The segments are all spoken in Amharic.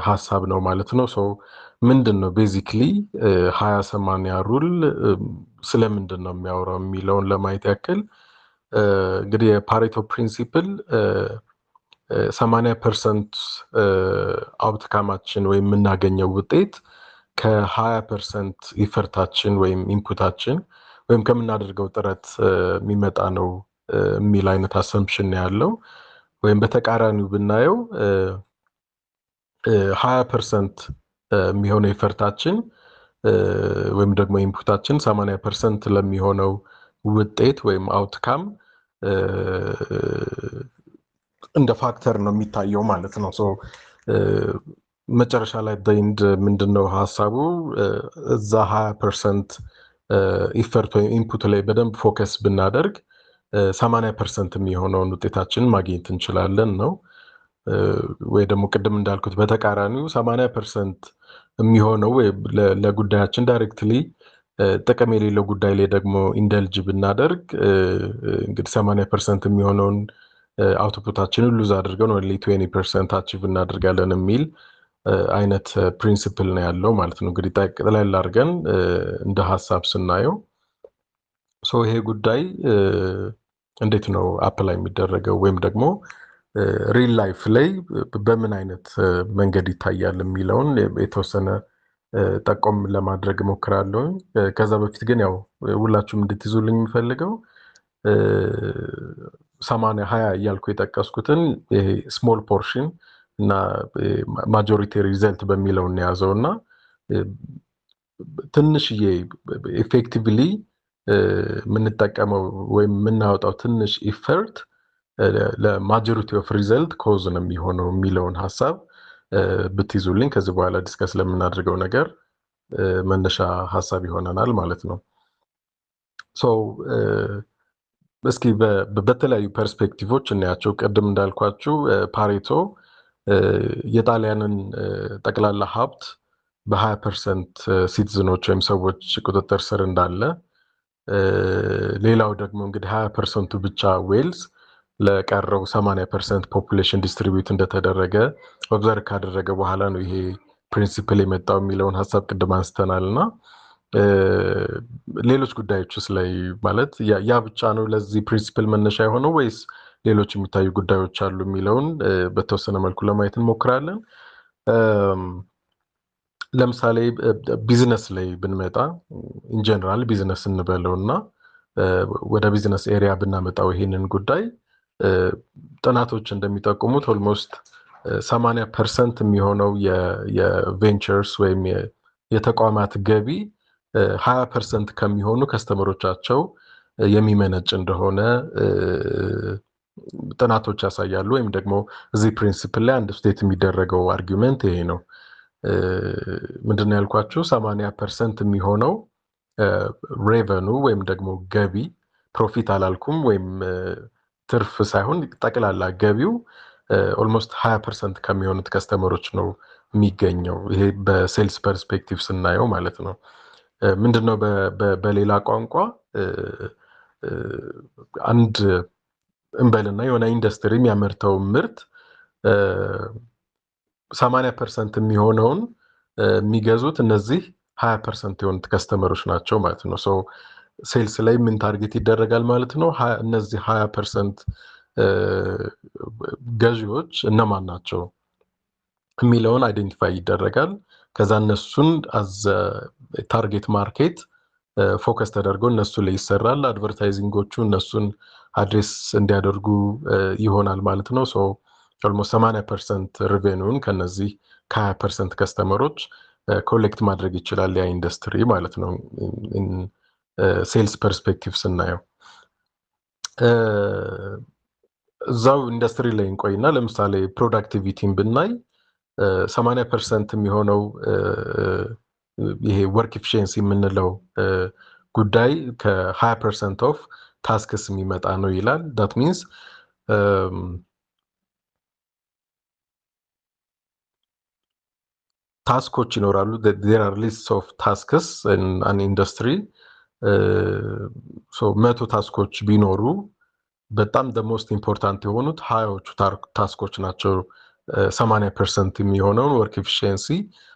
ሐሳብ ነው ማለት ነው። ሶ ምንድነው ቤዚክሊ 20/80 ሩል ስለምንድን ነው የሚያወራው የሚለውን ለማየት ያክል እንግዲህ የፓሬቶ ፕሪንሲፕል 80% አውትካማችን ወይም የምናገኘው ውጤት ከ20% ኢፈርታችን ወይም ኢንፑታችን ወይም ከምናደርገው ጥረት የሚመጣ ነው የሚል አይነት አሰምፕሽን ያለው ወይም በተቃራኒው ብናየው 20% የሚሆነው ኢፈርታችን ወይም ደግሞ ኢንፑታችን 80% ለሚሆነው ውጤት ወይም አውትካም እንደ ፋክተር ነው የሚታየው ማለት ነው። ሶ መጨረሻ ላይ በኢንድ ምንድነው ሐሳቡ እዛ 20% ኢፈርት ወይም ኢንፑት ላይ በደንብ ፎከስ ብናደርግ 80% የሚሆነውን ውጤታችንን ማግኘት እንችላለን ነው። ወይ ደግሞ ቅድም እንዳልኩት በተቃራኒው 80% የሚሆነው ለጉዳያችን ዳይሬክትሊ ጥቅም የሌለው ጉዳይ ላይ ደግሞ ኢንደልጅ ብናደርግ እንግዲህ 80% የሚሆነውን አውትፑታችንን ሉዝ አድርገን ወደ 20% አቺቭ እናደርጋለን የሚል አይነት ፕሪንሲፕል ነው ያለው ማለት ነው። እንግዲህ ጠቅላላ አድርገን እንደ ሐሳብ ስናየው ሶ ይሄ ጉዳይ እንዴት ነው አፕላይ የሚደረገው ወይም ደግሞ ሪል ላይፍ ላይ በምን አይነት መንገድ ይታያል የሚለውን የተወሰነ ጠቆም ለማድረግ እሞክራለሁ። ከዛ በፊት ግን ያው ሁላችሁም እንድትይዙልኝ የሚፈልገው 80/20 እያልኩ የጠቀስኩትን ይሄ ስሞል ፖርሽን እና ማጆሪቲ ሪዘልት በሚለው እንያዘው እና ትንሽዬ ኢፌክቲቭሊ የምንጠቀመው ወይም የምናወጣው ትንሽ ኢፈርት ለማጆሪቲ ኦፍ ሪዘልት ኮዝ ነው የሚሆነው የሚለውን ሐሳብ ብትይዙልኝ ከዚህ በኋላ ዲስከስ ለምናደርገው ነገር መነሻ ሐሳብ ይሆነናል ማለት ነው። ሶ እስኪ በተለያዩ ፐርስፔክቲቮች እናያቸው። ቅድም እንዳልኳችሁ ፓሬቶ የጣሊያንን ጠቅላላ ሀብት በ20% ሲቲዝኖች ወይም ሰዎች ቁጥጥር ስር እንዳለ፣ ሌላው ደግሞ እንግዲህ 20%ቱ ብቻ ዌልዝ ለቀረው 80% ፖፑሌሽን ዲስትሪቢዩት እንደተደረገ ኦብዘርቭ ካደረገ በኋላ ነው ይሄ ፕሪንሲፕል የመጣው የሚለውን ሐሳብ ቅድም አንስተናልና ሌሎች ጉዳዮችስ ላይ ማለት ያ ብቻ ነው ለዚህ ፕሪንሲፕል መነሻ የሆነው ወይስ ሌሎች የሚታዩ ጉዳዮች አሉ የሚለውን በተወሰነ መልኩ ለማየት እንሞክራለን። ለምሳሌ ቢዝነስ ላይ ብንመጣ ኢንጀነራል ቢዝነስ እንበለውና ወደ ቢዝነስ ኤሪያ ብናመጣው ይሄንን ጉዳይ ጥናቶች እንደሚጠቁሙት ኦልሞስት 80% የሚሆነው የቬንቸርስ ወይም የተቋማት ገቢ 20% ከሚሆኑ ከስተመሮቻቸው የሚመነጭ እንደሆነ ጥናቶች ያሳያሉ። ወይም ደግሞ እዚህ ፕሪንሲፕል ላይ አንድ ስቴት የሚደረገው አርጊውመንት ይሄ ነው። ምንድነው ያልኳችሁ 80% የሚሆነው ሬቨኑ ወይም ደግሞ ገቢ ፕሮፊት አላልኩም ወይም ትርፍ ሳይሆን ጠቅላላ ገቢው ኦልሞስት 20% ከሚሆኑት ከስተመሮች ነው የሚገኘው። ይሄ በሴልስ ፐርስፔክቲቭ ስናየው ማለት ነው። ምንድነው በሌላ ቋንቋ አንድ እንበልና የሆነ ኢንዱስትሪ የሚያመርተው ምርት 80% የሚሆነውን የሚገዙት እነዚህ 20% የሆኑት ከስተመሮች ናቸው ማለት ነው። ሶ ሴልስ ላይ ምን ታርጌት ይደረጋል ማለት ነው? እነዚህ 20% ገዢዎች እነማን ናቸው የሚለውን አይዴንቲፋይ ይደረጋል። ከዛ እነሱን አዝ ታርጌት ማርኬት ፎከስ ተደርጎ እነሱ ላይ ይሰራል። አድቨርታይዚንጎቹ እነሱን አድሬስ እንዲያደርጉ ይሆናል ማለት ነው። ሶ ኦልሞስት 80% ሪቬኒውን ከነዚህ ከ20% ከስተመሮች ኮሌክት ማድረግ ይችላል ያ ኢንዱስትሪ ማለት ነው። ሴልስ ፐርስፔክቲቭ ስናየው እዛው ኢንዱስትሪ ላይ እንቆይና ለምሳሌ ፕሮዳክቲቪቲን ብናይ 80% የሚሆነው ይሄ ወርክ ኤፊሺየንሲ የምንለው ጉዳይ ከ20% ኦፍ ታስክስ የሚመጣ ነው ይላል። ዳት ሚንስ ታስኮች ይኖራሉ። there are lists of tasks in an industry 100 ታስኮች ቢኖሩ በጣም the most important የሆኑት 20ዎቹ ታስኮች ናቸው 80% የሚሆነውን ወርክ ኤፊሽንሲ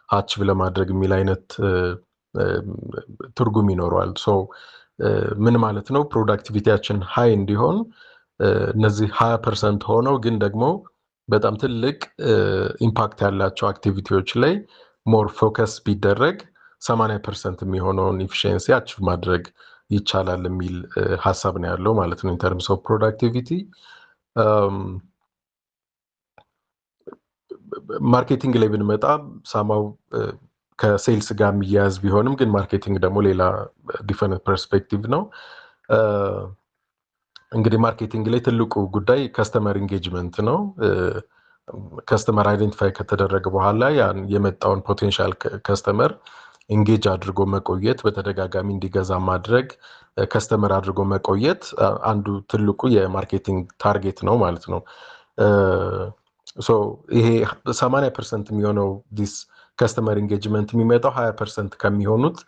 አቺቭ ለማድረግ የሚል አይነት ትርጉም ይኖረዋል። ሶ ምን ማለት ነው? ፕሮዳክቲቪቲያችን ሃይ እንዲሆን እነዚህ 20% ሆነው ግን ደግሞ በጣም ትልቅ ኢምፓክት ያላቸው አክቲቪቲዎች ላይ ሞር ፎከስ ቢደረግ 80% የሚሆነውን ኤፊሽንሲ አቺቭ ማድረግ ይቻላል የሚል ሀሳብ ነው ያለው ማለት ነው። ኢን ተርምስ ኦፍ ፕሮዳክቲቪቲ ማርኬቲንግ ላይ ብንመጣ ሳማው ከሴልስ ጋር የሚያያዝ ቢሆንም ግን ማርኬቲንግ ደግሞ ሌላ ዲፈረንት ፐርስፔክቲቭ ነው። እንግዲህ ማርኬቲንግ ላይ ትልቁ ጉዳይ ከስተመር ኢንጌጅመንት ነው። ከስተመር አይደንቲፋይ ከተደረገ በኋላ ያን የመጣውን ፖቴንሻል ከስተመር ኢንጌጅ አድርጎ መቆየት፣ በተደጋጋሚ እንዲገዛ ማድረግ፣ ከስተመር አድርጎ መቆየት አንዱ ትልቁ የማርኬቲንግ ታርጌት ነው ማለት ነው። ሶ ይሄ 80% የሚሆነው ዲስ ከስተመር ኢንጌጅመንት የሚመጣው 20% ከሚሆኑት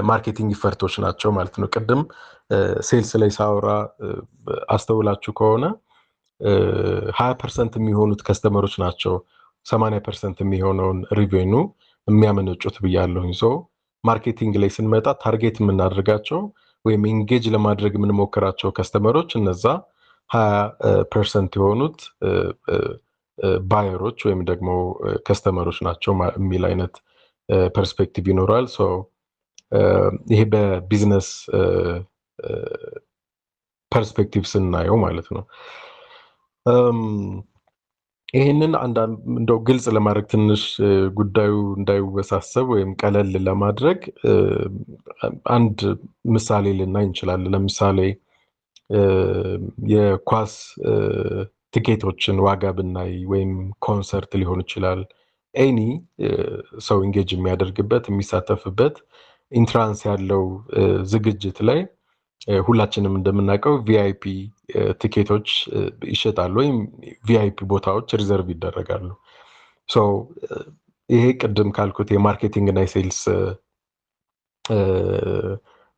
ማርኬቲንግ ኢፈርቶች ናቸው ማለት ነው። ቅድም ሴልስ ላይ ሳወራ አስተውላችሁ ከሆነ 20% የሚሆኑት ከስተመሮች ናቸው 80% የሚሆነውን ሪቬኑ የሚያመነጩት ብያለሁኝ። ሶ ማርኬቲንግ ላይ ስንመጣ ታርጌት የምናደርጋቸው ወይም ኢንጌጅ ለማድረግ የምንሞክራቸው ከስተመሮች እነዛ 20% የሆኑት ባየሮች ወይም ደግሞ ከስተመሮች ናቸው የሚል አይነት ፐርስፔክቲቭ ይኖራል። ሶ ይሄ በቢዝነስ ፐርስፔክቲቭ ስናየው ማለት ነው። ይህንን እንደው ግልጽ ለማድረግ ትንሽ ጉዳዩ እንዳይወሳሰብ ወይም ቀለል ለማድረግ አንድ ምሳሌ ልናይ እንችላለን። ለምሳሌ የኳስ ቲኬቶችን ዋጋ ብናይ ወይም ኮንሰርት ሊሆን ይችላል። ኤኒ ሰው ኢንጌጅ የሚያደርግበት የሚሳተፍበት ኢንትራንስ ያለው ዝግጅት ላይ ሁላችንም እንደምናውቀው ቪአይፒ ቲኬቶች ይሸጣሉ ወይም ቪአይፒ ቦታዎች ሪዘርቭ ይደረጋሉ። ሶ ይሄ ቅድም ካልኩት የማርኬቲንግ እና የሴልስ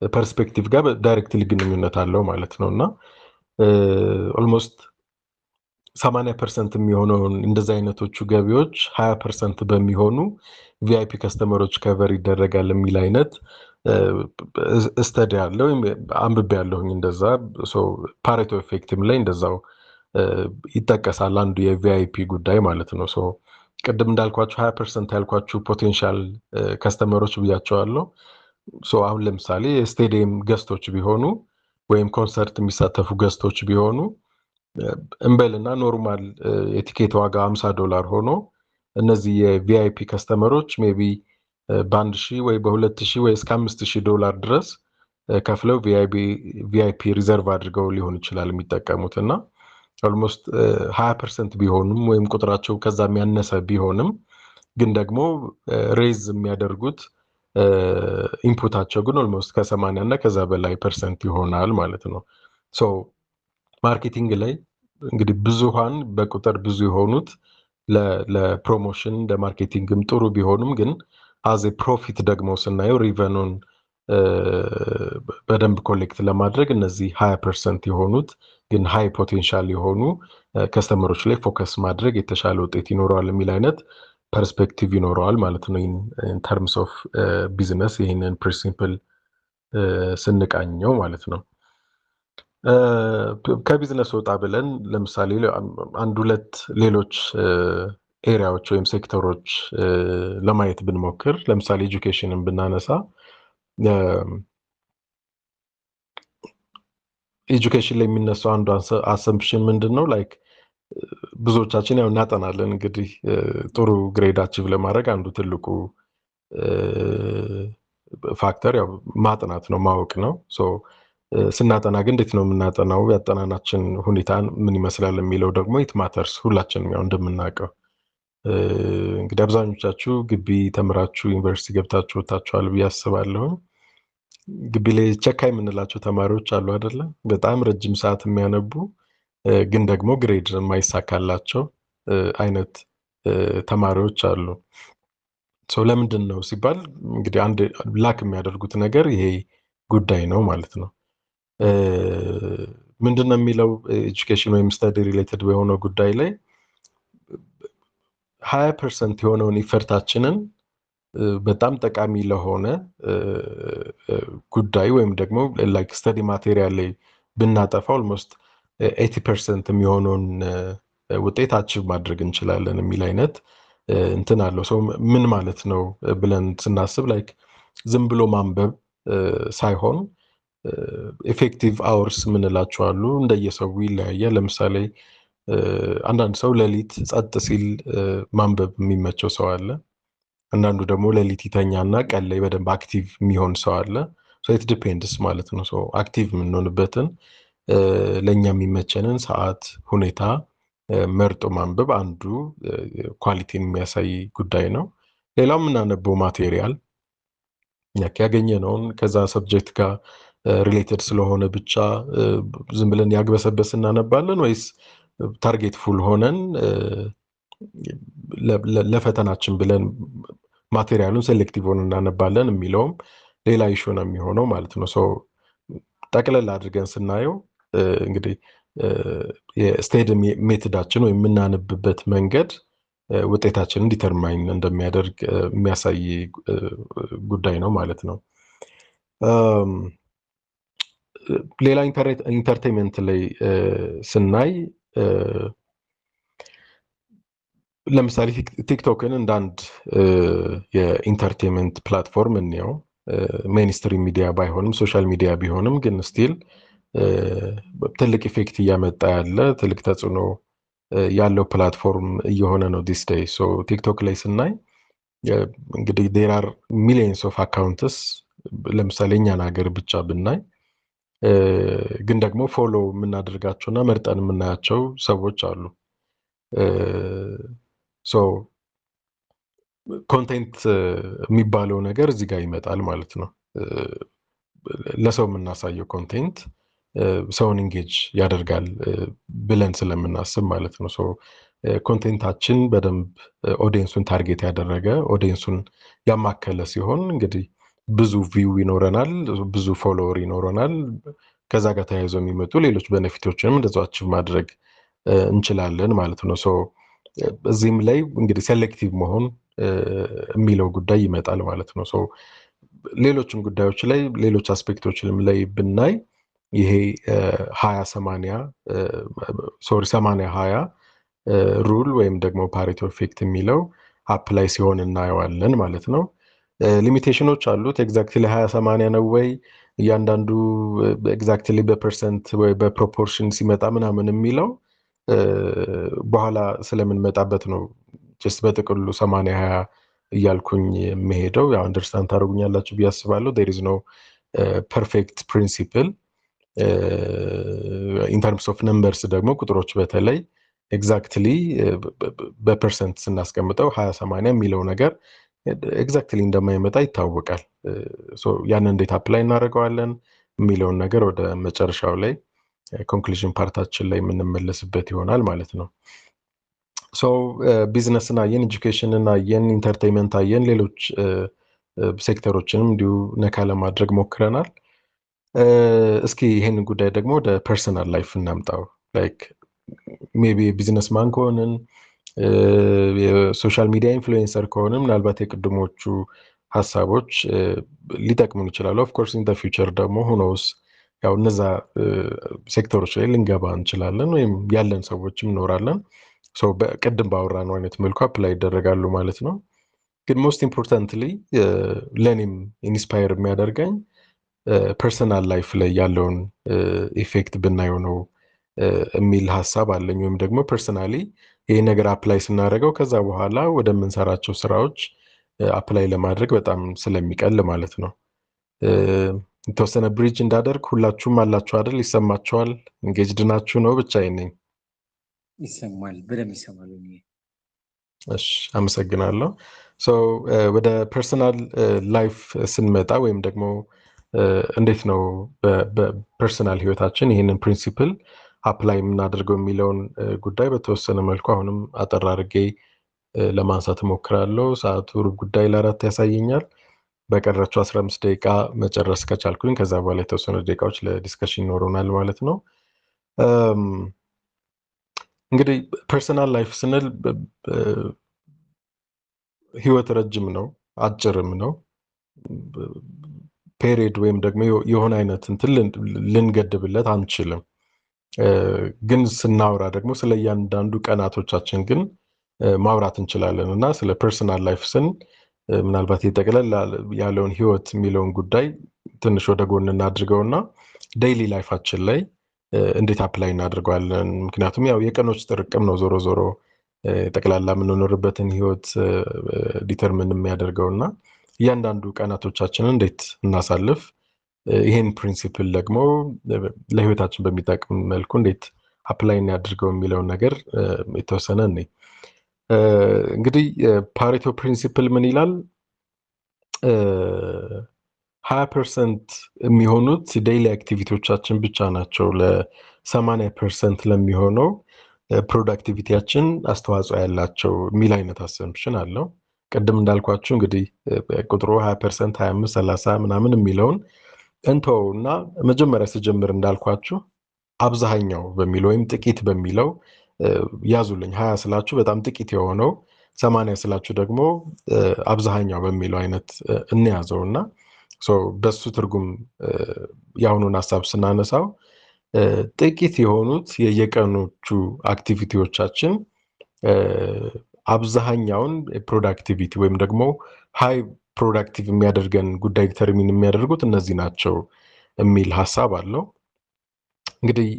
ፐርስፔክቲቭ ጋር ዳይሬክትሊ ግንኙነት አለው ማለት ነው እና ኦልሞስት 80% የሚሆነውን እንደዚህ አይነቶቹ ገቢዎች 20% በሚሆኑ ቪአይፒ ከስተመሮች ከቨር ይደረጋል የሚል አይነት ስተዲ ያለው ወይም አንብቤ ያለሁኝ እንደዛ። ሶ ፓሬቶ ኤፌክትም ላይ እንደዛው ይጠቀሳል አንዱ የቪአይፒ ጉዳይ ማለት ነው። ሶ ቅድም እንዳልኳችሁ 20% ያልኳችሁ ፖቴንሻል ከስተመሮች ብያቸዋለሁ። ሶ አሁን ለምሳሌ የስቴዲየም ገስቶች ቢሆኑ ወይም ኮንሰርት የሚሳተፉ ገስቶች ቢሆኑ እንበልና ኖርማል የቲኬት ዋጋ $50 ሆኖ እነዚህ የቪአይፒ ከስተመሮች ሜቢ በ1000 ወይ በ2000 ወይ እስከ $5000 ድረስ ከፍለው ቪአይፒ ሪዘርቭ አድርገው ሊሆን ይችላል የሚጠቀሙት እና ኦልሞስት 20% ቢሆንም ወይም ቁጥራቸው ከዛ የሚያነሰ ቢሆንም ግን ደግሞ ሬዝ የሚያደርጉት ኢንፑታቸው ግን ኦልሞስት ከ80 እና ከዛ በላይ ፐርሰንት ይሆናል ማለት ነው። ሶ ማርኬቲንግ ላይ እንግዲህ ብዙሃን በቁጥር ብዙ የሆኑት ለፕሮሞሽን ለማርኬቲንግም ጥሩ ቢሆኑም ግን አዜ ፕሮፊት ደግሞ ስናየው ሪቨኑን በደንብ ኮሌክት ለማድረግ እነዚህ 20% የሆኑት ግን ሃይ ፖቴንሻል የሆኑ ከስተመሮች ላይ ፎከስ ማድረግ የተሻለ ውጤት ይኖረዋል የሚል አይነት ፐርስፔክቲቭ ይኖረዋል ማለት ነው። ኢን ተርምስ ኦፍ ቢዝነስ ይህንን ፕሪንሲፕል ስንቃኘው ማለት ነው። ከቢዝነስ ወጣ ብለን ለምሳሌ አንድ ሁለት ሌሎች ኤሪያዎች ወይም ሴክተሮች ለማየት ብንሞክር ለምሳሌ ኤጁኬሽንን ብናነሳ ኤጁኬሽን ላይ የሚነሳው አንዱ አሰምፕሽን ምንድን ነው? ላይክ ብዙዎቻችን ያው እናጠናለን እንግዲህ ጥሩ ግሬድ አቺቭ ለማድረግ አንዱ ትልቁ ፋክተር ያው ማጥናት ነው ማወቅ ነው። ሶ ስናጠና ግን እንዴት ነው የምናጠናው? ያጠናናችን ሁኔታ ምን ይመስላል የሚለው ደግሞ ኢት ማተርስ ሁላችንም ያው እንደምናውቀው እንግዲህ አብዛኞቻችሁ ግቢ ተምራችሁ ዩኒቨርሲቲ ገብታችሁ ወጣችኋል ብዬ አስባለሁ። ግቢ ላይ ቸካይ የምንላቸው ተማሪዎች አሉ አይደለ? በጣም ረጅም ሰዓት የሚያነቡ ግን ደግሞ ግሬድ የማይሳካላቸው አይነት ተማሪዎች አሉ። ሶ ለምንድን ነው ሲባል እንግዲህ አንድ ላክ የሚያደርጉት ነገር ይሄ ጉዳይ ነው ማለት ነው። ምንድን ነው የሚለው ኤጁኬሽን ወይም ስተዲ ሪሌትድ በሆነው ጉዳይ ላይ 20% የሆነውን ኢፈርታችንን በጣም ጠቃሚ ለሆነ ጉዳይ ወይም ደግሞ ላይክ ስተዲ ማቴሪያል ላይ ብናጠፋ ኦልሞስት 80% የሚሆነውን ውጤት አቺቭ ማድረግ እንችላለን የሚል አይነት እንትን አለው። ሰው ምን ማለት ነው ብለን ስናስብ ላይክ ዝም ብሎ ማንበብ ሳይሆን ኤፌክቲቭ አወርስ ምንላቸው አሉ። እንደየሰው ይለያያል። ለምሳሌ አንዳንድ ሰው ሌሊት ጸጥ ሲል ማንበብ የሚመቸው ሰው አለ። አንዳንዱ ደግሞ ሌሊት ይተኛና ቀን ላይ በደንብ አክቲቭ የሚሆን ሰው አለ። ሶ ኢት ዲፔንድስ ማለት ነው። ሶ አክቲቭ የምንሆንበትን ለእኛ የሚመቸንን ሰዓት፣ ሁኔታ መርጦ ማንበብ አንዱ ኳሊቲን የሚያሳይ ጉዳይ ነው። ሌላው የምናነበው ማቴሪያል ያገኘነውን ከዛ ሰብጀክት ጋር ሪሌትድ ስለሆነ ብቻ ዝም ብለን ያግበሰበስ እናነባለን ወይስ ታርጌት ፉል ሆነን ለፈተናችን ብለን ማቴሪያሉን ሴሌክቲቭ ሆነን እናነባለን የሚለውም ሌላ ኢሹ ነው የሚሆነው ማለት ነው። ሶ ጠቅለል አድርገን ስናየው እንግዲህ የስቴድ ሜትዳችን ወይም የምናነብበት መንገድ ውጤታችንን ዲተርማይን እንደሚያደርግ የሚያሳይ ጉዳይ ነው ማለት ነው። ሌላ ኢንተርቴንመንት ላይ ስናይ ለምሳሌ ቲክቶክን እንደ አንድ የኢንተርቴንመንት ፕላትፎርም እንየው። ሜንስትሪም ሚዲያ ባይሆንም ሶሻል ሚዲያ ቢሆንም ግን ስቲል ትልቅ ኢፌክት እያመጣ ያለ ትልቅ ተጽዕኖ ያለው ፕላትፎርም እየሆነ ነው ዲስ ዴይ። ሶ ቲክቶክ ላይ ስናይ እንግዲህ ዴር አር ሚሊየንስ ኦፍ አካውንትስ ለምሳሌ እኛን ሀገር ብቻ ብናይ ግን ደግሞ ፎሎ የምናደርጋቸውና መርጠን የምናያቸው ሰዎች አሉ። ሶ ኮንቴንት የሚባለው ነገር እዚህ ጋር ይመጣል ማለት ነው። ለሰው የምናሳየው ኮንቴንት ሰውን ኢንጌጅ ያደርጋል ብለን ስለምናስብ ማለት ነው። ሶ ኮንቴንታችን በደንብ ኦዲየንሱን ታርጌት ያደረገ ኦዲየንሱን ያማከለ ሲሆን እንግዲህ ብዙ ቪው ይኖረናል፣ ብዙ ፎሎወር ይኖረናል። ከዛ ጋር ተያይዞ የሚመጡ ሌሎች ቤኔፊቶችንም እንደዛው አቺቭ ማድረግ እንችላለን ማለት ነው። ሶ እዚህም ላይ እንግዲህ ሴሌክቲቭ መሆን የሚለው ጉዳይ ይመጣል ማለት ነው። ሶ ሌሎችም ጉዳዮች ላይ ሌሎች አስፔክቶችንም ላይ ብናይ ይሄ 80/20 ሩል ወይም ደግሞ ፓሬቶ ኢፌክት የሚለው አፕላይ ሲሆን እናየዋለን ማለት ነው። ሊሚቴሽኖች አሉት። ኤግዛክትሊ 20/80 ነው ወይ እያንዳንዱ ኤግዛክትሊ በፐርሰንት ወይ በፕሮፖርሽን ሲመጣ ምናምን የሚለው በኋላ ስለምንመጣበት ነው። ጀስት በጥቅሉ 80/20 እያልኩኝ የምሄደው ያው አንደርስታንድ ታደርጉኛላችሁ ብዬ አስባለሁ። ዴር ኢዝ ኖ ፐርፌክት ፕሪንሲፕል ኢን ተርምስ ኦፍ ነምበርስ ደግሞ ቁጥሮች በተለይ ኤግዛክትሊ በፐርሰንት ስናስቀምጠው 20/80 የሚለው ነገር ኤግዛክትሊ እንደማይመጣ ይታወቃል። ያንን እንዴት አፕላይ እናደርገዋለን የሚለውን ነገር ወደ መጨረሻው ላይ ኮንክሉዥን ፓርታችን ላይ የምንመለስበት ይሆናል ማለት ነው። ሶ ቢዝነስን አየን፣ ኤጁኬሽንን አየን፣ ኢንተርቴንመንት አየን፣ ሌሎች ሴክተሮችንም እንዲሁ ነካ ለማድረግ ሞክረናል። እስኪ ይሄንን ጉዳይ ደግሞ ወደ ፐርሰናል ላይፍ እናምጣው። ላይክ ሜቢ የቢዝነስ ማን ከሆንን የሶሻል ሚዲያ ኢንፍሉዌንሰር ከሆንን ምናልባት የቅድሞቹ ሀሳቦች ሊጠቅሙን ይችላሉ። ኦፍኮርስ ኢን ፊውቸር ደግሞ ሁኖስ ያው እነዛ ሴክተሮች ላይ ልንገባ እንችላለን ወይም ያለን ሰዎችም እኖራለን። በቅድም ባወራነው አይነት መልኩ አፕላይ ይደረጋሉ ማለት ነው። ግን ሞስት ኢምፖርታንትሊ ለእኔም ኢንስፓየር የሚያደርገኝ ፐርሰናል ላይፍ ላይ ያለውን ኢፌክት ብናየው ነው የሚል ሀሳብ አለኝ። ወይም ደግሞ ፐርሰናሊ ይህ ነገር አፕላይ ስናደርገው ከዛ በኋላ ወደምንሰራቸው ስራዎች አፕላይ ለማድረግ በጣም ስለሚቀል ማለት ነው። የተወሰነ ብሪጅ እንዳደርግ ሁላችሁም አላችሁ አይደል? ይሰማችኋል? ኢንጌጅድ ናችሁ ነው? ብቻዬን ነኝ? ይሰማል፣ በደንብ ይሰማል። እሺ፣ አመሰግናለሁ። ወደ ፐርሰናል ላይፍ ስንመጣ ወይም ደግሞ እንዴት ነው በፐርሰናል ህይወታችን ይህንን ፕሪንሲፕል አፕላይ የምናደርገው የሚለውን ጉዳይ በተወሰነ መልኩ አሁንም አጠር አድርጌ ለማንሳት እሞክራለሁ። ሰዓቱ ሩብ ጉዳይ ለ4 ያሳየኛል። በቀረችው 15 ደቂቃ መጨረስ ከቻልኩኝ ከዛ በኋላ የተወሰኑ ደቂቃዎች ለዲስከሽን ይኖሩናል ማለት ነው። እንግዲህ ፐርሰናል ላይፍ ስንል ህይወት ረጅም ነው አጭርም ነው። ፔሪድ ወይም ደግሞ የሆነ አይነት እንትን ልንገድብለት አንችልም። ግን ስናወራ ደግሞ ስለ እያንዳንዱ ቀናቶቻችን ግን ማውራት እንችላለን እና ስለ ፐርሰናል ላይፍ ምናልባት የጠቅለል ያለውን ህይወት የሚለውን ጉዳይ ትንሽ ወደ ጎን እናድርገውና ዴይሊ ላይፋችን ላይ እንዴት አፕላይ እናድርገዋለን። ምክንያቱም ያው የቀኖች ጥርቅም ነው ዞሮ ዞሮ ጠቅላላ የምንኖርበትን ህይወት ዲተርሚን የሚያደርገውና እያንዳንዱ ቀናቶቻችንን እንዴት እናሳልፍ፣ ይሄን ፕሪንሲፕል ደግሞ ለህይወታችን በሚጠቅም መልኩ እንዴት አፕላይ እናድርገው የሚለውን ነገር የተወሰነ እኔ እንግዲህ ፓሬቶ ፕሪንሲፕል ምን ይላል? 20% የሚሆኑት ዴይሊ አክቲቪቲዎቻችን ብቻ ናቸው ለ80% ለሚሆነው ፕሮዳክቲቪቲያችን አስተዋጽኦ ያላቸው የሚል አይነት አሰምፕሽን አለው። ቅድም እንዳልኳችሁ እንግዲህ ቁጥሩ 20%፣ 25፣ 30 ምናምን የሚለውን እንተውና መጀመሪያ ስጀምር እንዳልኳችሁ አብዛኛው በሚለው ወይም ጥቂት በሚለው ያዙልኝ። 20 ስላችሁ በጣም ጥቂት የሆነው 80 ስላችሁ ደግሞ አብዛኛው በሚለው አይነት እንያዘውና በሱ ትርጉም የአሁኑን ሀሳብ ስናነሳው ጥቂት የሆኑት የየቀኖቹ አክቲቪቲዎቻችን አብዛኛውን ፕሮዳክቲቪቲ ወይም ደግሞ ሃይ ፕሮዳክቲቭ የሚያደርገን ጉዳይ ዲተርሚን የሚያደርጉት እነዚህ ናቸው የሚል ሀሳብ አለው። እንግዲህ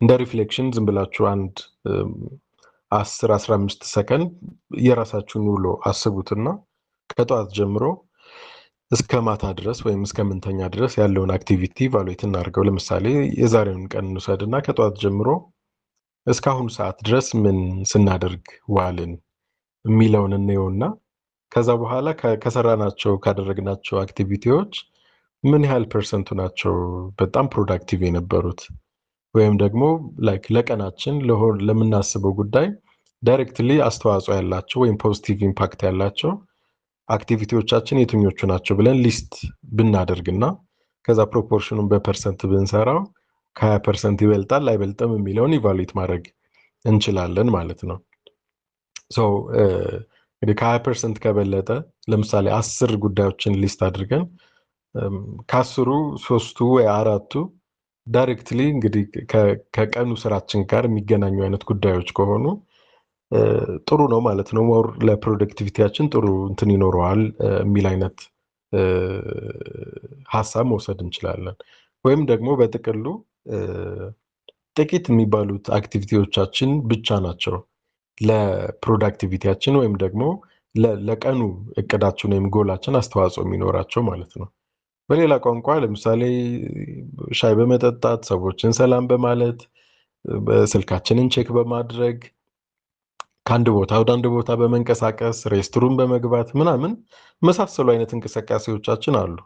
እንደ ሪፍሌክሽን ዝም ብላችሁ አንድ 10-15 ሰከንድ የራሳችሁን ውሎ አስቡትና ከጠዋት ጀምሮ እስከ ማታ ድረስ ወይም እስከ ምንተኛ ድረስ ያለውን አክቲቪቲ ቫሉዌት እናድርገው። ለምሳሌ የዛሬውን ቀን እንውሰድና ከጠዋት ጀምሮ እስካሁን ሰዓት ድረስ ምን ስናደርግ ዋልን የሚለውን እንየውና ከዛ በኋላ ከሰራናቸው ካደረግናቸው አክቲቪቲዎች ምን ያህል ፐርሰንቱ ናቸው በጣም ፕሮዳክቲቭ የነበሩት ወይም ደግሞ ላይክ ለቀናችን ለምናስበው ጉዳይ ዳይሬክትሊ አስተዋጽኦ ያላቸው ወይም ፖዚቲቭ ኢምፓክት ያላቸው አክቲቪቲዎቻችን የትኞቹ ናቸው ብለን ሊስት ብናደርግና ከዛ ፕሮፖርሽኑን በፐርሰንት ብንሰራው ከ20% ይበልጣል አይበልጥም የሚለውን ኢቫሉዌት ማድረግ እንችላለን ማለት ነው። እንግዲህ ከ20% ከበለጠ ለምሳሌ 10 ጉዳዮችን ሊስት አድርገን ከ10ሩ 3ቱ ወይ 4ቱ ዳይሬክትሊ እንግዲህ ከቀኑ ስራችን ጋር የሚገናኙ አይነት ጉዳዮች ከሆኑ ጥሩ ነው ማለት ነው። ሞር ለፕሮዳክቲቪቲያችን ጥሩ እንትን ይኖረዋል የሚል አይነት ሀሳብ መውሰድ እንችላለን። ወይም ደግሞ በጥቅሉ ጥቂት የሚባሉት አክቲቪቲዎቻችን ብቻ ናቸው ለፕሮዳክቲቪቲያችን ወይም ደግሞ ለቀኑ እቅዳችን ወይም ጎላችን አስተዋጽኦ የሚኖራቸው ማለት ነው። በሌላ ቋንቋ ለምሳሌ ሻይ በመጠጣት ሰዎችን ሰላም በማለት ስልካችንን ቼክ በማድረግ ከአንድ ቦታ ወደ አንድ ቦታ በመንቀሳቀስ ሬስትሩም በመግባት ምናምን መሳሰሉ አይነት እንቅስቃሴዎቻችን አሉ።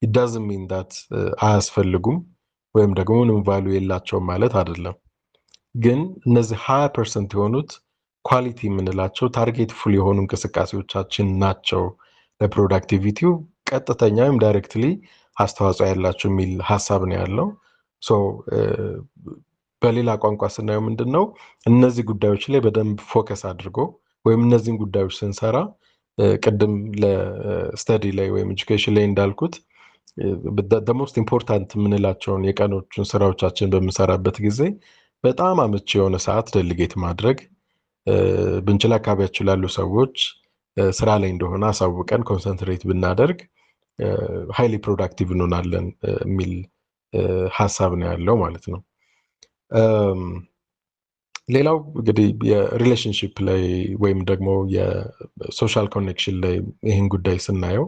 it doesn't mean that አያስፈልጉም ወይም ደግሞ ምንም ቫሉ የላቸውም ማለት አይደለም። ግን እነዚህ 20% የሆኑት ኳሊቲ የምንላቸው ታርጌት ፉል የሆኑ እንቅስቃሴዎቻችን ናቸው ለፕሮዳክቲቪቲው ቀጥተኛ ወይም ዳይሬክትሊ አስተዋጽኦ ያላቸው የሚል ሀሳብ ነው ያለው። በሌላ ቋንቋ ስናየው ምንድነው እነዚህ ጉዳዮች ላይ በደንብ ፎከስ አድርጎ ወይም እነዚህን ጉዳዮች ስንሰራ ቅድም ለስተዲ ላይ ወይም ኤጁኬሽን ላይ እንዳልኩት the most important የምንላቸውን የቀኖቹን ስራዎቻችን በምንሰራበት ጊዜ በጣም አመቺ የሆነ ሰዓት ዴሊጌት ማድረግ ብንችል አካባቢያችን ላሉ ሰዎች ስራ ላይ እንደሆነ አሳውቀን ኮንሰንትሬት ብናደርግ ሃይሊ ፕሮዳክቲቭ እንሆናለን የሚል ሀሳብ ነው ያለው ማለት ነው። ሌላው እንግዲህ የሪሌሽንሺፕ ላይ ወይም ደግሞ የሶሻል ኮኔክሽን ላይ ይህን ጉዳይ ስናየው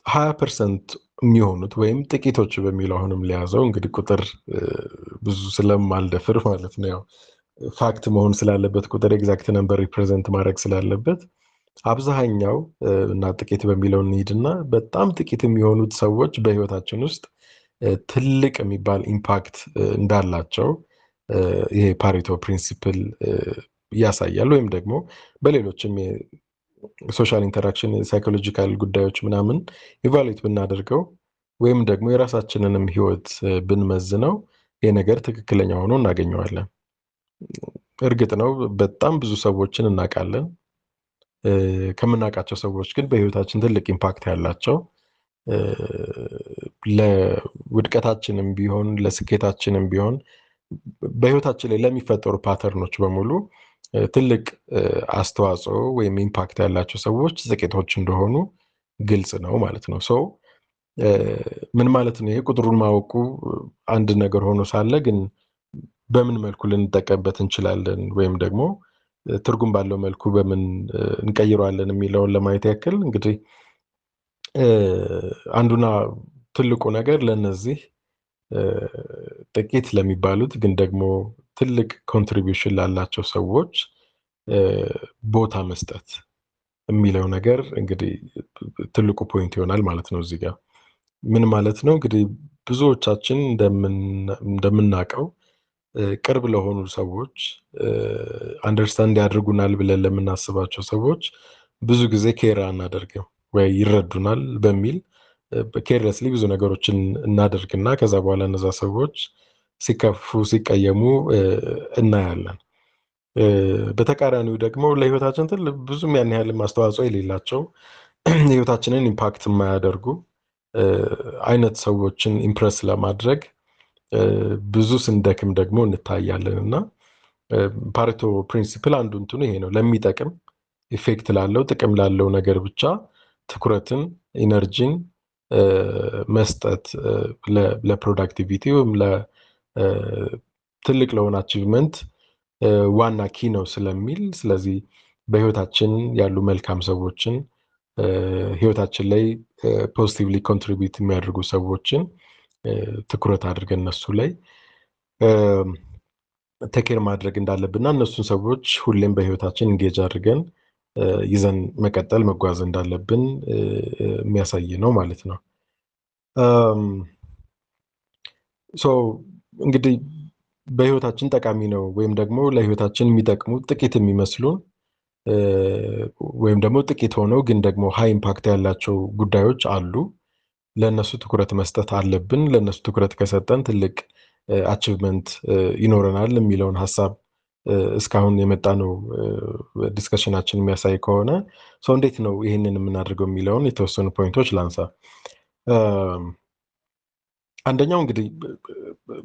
20% የሚሆኑት ወይም ጥቂቶች በሚለው አሁንም ሊያዘው እንግዲህ ቁጥር ብዙ ስለማልደፍር ማለት ነው ያው ፋክት መሆን ስላለበት ቁጥር ኤግዛክት ነምበር ሪፕሬዘንት ማድረግ ስላለበት አብዛኛው እና ጥቂት በሚለው እንሂድና በጣም ጥቂት የሚሆኑት ሰዎች በህይወታችን ውስጥ ትልቅ የሚባል ኢምፓክት እንዳላቸው ይሄ ፓሬቶ ፕሪንሲፕል ያሳያል። ወይም ደግሞ በሌሎችም ሶሻል ኢንተራክሽን ሳይኮሎጂካል ጉዳዮች ምናምን ኢቫሉዌት ብናደርገው ወይም ደግሞ የራሳችንንም ህይወት ብንመዝነው ይሄ ነገር ትክክለኛ ሆኖ እናገኘዋለን። እርግጥ ነው በጣም ብዙ ሰዎችን እናውቃለን። ከምናውቃቸው ሰዎች ግን በህይወታችን ትልቅ ኢምፓክት ያላቸው ለውድቀታችንም ቢሆን ለስኬታችንም ቢሆን በህይወታችን ላይ ለሚፈጠሩ ፓተርኖች በሙሉ ትልቅ አስተዋጽኦ ወይም ኢምፓክት ያላቸው ሰዎች ጥቂቶች እንደሆኑ ግልጽ ነው ማለት ነው። ሶ ምን ማለት ነው? ይሄ ቁጥሩን ማወቁ አንድ ነገር ሆኖ ሳለ ግን በምን መልኩ ልንጠቀምበት እንችላለን ወይም ደግሞ ትርጉም ባለው መልኩ በምን እንቀይረዋለን የሚለውን ለማየት ያክል እንግዲህ አንዱና ትልቁ ነገር ለነዚህ ጥቂት ለሚባሉት ግን ደግሞ ትልቅ ኮንትሪቢዩሽን ላላቸው ሰዎች ቦታ መስጠት የሚለው ነገር እንግዲህ ትልቁ ፖይንት ይሆናል ማለት ነው። እዚህ ጋር ምን ማለት ነው? እንግዲህ ብዙዎቻችን እንደምናውቀው ቅርብ ለሆኑ ሰዎች አንደርስታንድ ያደርጉናል ብለን ለምናስባቸው ሰዎች ብዙ ጊዜ ኬር አናደርግም ወይ ይረዱናል በሚል ኬርለስሊ ብዙ ነገሮችን እናደርግና ከዛ በኋላ እነዛ ሰዎች ሲከፉ ሲቀየሙ እናያለን። በተቃራኒው ደግሞ ለህይወታችን ብዙም ያን ያህል አስተዋጽኦ የሌላቸው ህይወታችንን ኢምፓክት የማያደርጉ አይነት ሰዎችን ኢምፕረስ ለማድረግ ብዙ ስንደክም ደግሞ እንታያለን እና ፓሬቶ ፕሪንሲፕል አንዱ እንትኑ ይሄ ነው። ለሚጠቅም ኢፌክት ላለው ጥቅም ላለው ነገር ብቻ ትኩረትን ኢነርጂን መስጠት ለፕሮዳክቲቪቲ ወይም ለትልቅ ለሆነ አቺቭመንት ዋና ኪ ነው ስለሚል ስለዚህ በህይወታችን ያሉ መልካም ሰዎችን ህይወታችን ላይ ፖዚቲቭሊ ኮንትሪቢዩት የሚያደርጉ ሰዎችን ትኩረት አድርገን እነሱ ላይ ቴኬር ማድረግ እንዳለብንና እነሱን ሰዎች ሁሌም በህይወታችን እንጌጅ አድርገን ይዘን መቀጠል መጓዝ እንዳለብን የሚያሳይ ነው ማለት ነው። ሶ እንግዲህ በህይወታችን ጠቃሚ ነው ወይም ደግሞ ለህይወታችን የሚጠቅሙ ጥቂት የሚመስሉን ወይም ደግሞ ጥቂት ሆነው ግን ደግሞ ሃይ ኢምፓክት ያላቸው ጉዳዮች አሉ። ለነሱ ትኩረት መስጠት አለብን። ለነሱ ትኩረት ከሰጠን ትልቅ አቺቭመንት ይኖረናል የሚለውን ሐሳብ እስካሁን የመጣ ነው ዲስከሽናችን የሚያሳይ ከሆነ ሰው እንዴት ነው ይህንን የምናደርገው የሚለውን የተወሰኑ ፖይንቶች ላንሳ። አንደኛው እንግዲህ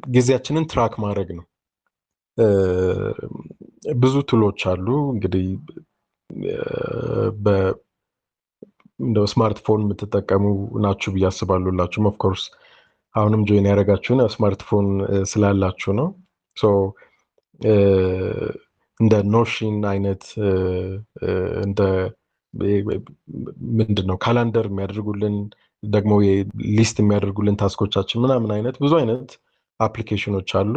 ጊዜያችንን ትራክ ማድረግ ነው። ብዙ ቱሎች አሉ እንግዲህ እንደው ስማርትፎን የምትጠቀሙ ናችሁ ብዬ አስባለሁ። ሁላችሁም ኦፍ ኮርስ አሁንም ጆይን ያደረጋችሁን ስማርትፎን ስላላችሁ ነው። ሶ እንደ ኖሽን አይነት እንደ ምንድነው ካላንደር የሚያደርጉልን ደግሞ ሊስት የሚያደርጉልን ታስኮቻችን ምናምን አይነት ብዙ አይነት አፕሊኬሽኖች አሉ።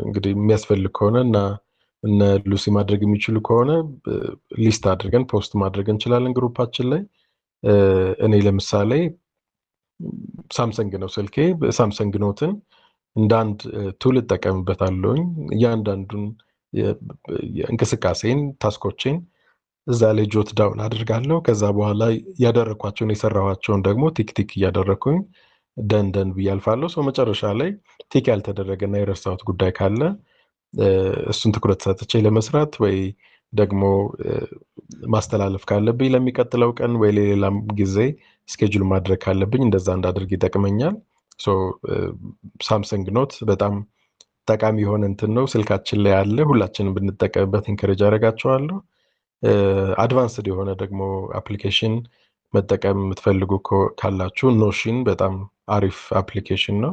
እንግዲህ የሚያስፈልግ ከሆነ እና እነ ሉሲ ማድረግ የሚችሉ ከሆነ ሊስት አድርገን ፖስት ማድረግ እንችላለን ግሩፓችን ላይ። እኔ ለምሳሌ ሳምሰንግ ነው ስልኬ። ሳምሰንግ ኖትን እንደ አንድ ቱል እጠቀምበታለሁኝ። እያንዳንዱን እንቅስቃሴን ታስኮቼን እዛ ላይ ጆት ዳውን አድርጋለሁ። ከዛ በኋላ ያደረኳቸውን የሰራኋቸውን ደግሞ ቲክ እያደረኩኝ ደንደን ብዬ አልፋለሁ። ሰው መጨረሻ ላይ ቲክ ያልተደረገና የረሳሁት ጉዳይ ካለ እሱን ትኩረት ሰጥቼ ለመስራት ወይ ደግሞ ማስተላለፍ ካለብኝ ለሚቀጥለው ቀን ወይ ሌላም ጊዜ ስኬጁል ማድረግ ካለብኝ እንደዛ እንዳደርግ ይጠቅመኛል። ሶ ሳምሰንግ ኖት በጣም ጠቃሚ የሆነ እንትን ነው። ስልካችን ላይ ያለ ሁላችንም ብንጠቀምበት ኢንከሬጅ አደርጋቸዋለሁ። አድቫንስድ የሆነ ደግሞ አፕሊኬሽን መጠቀም የምትፈልጉ ካላችሁ ኖሽን በጣም አሪፍ አፕሊኬሽን ነው።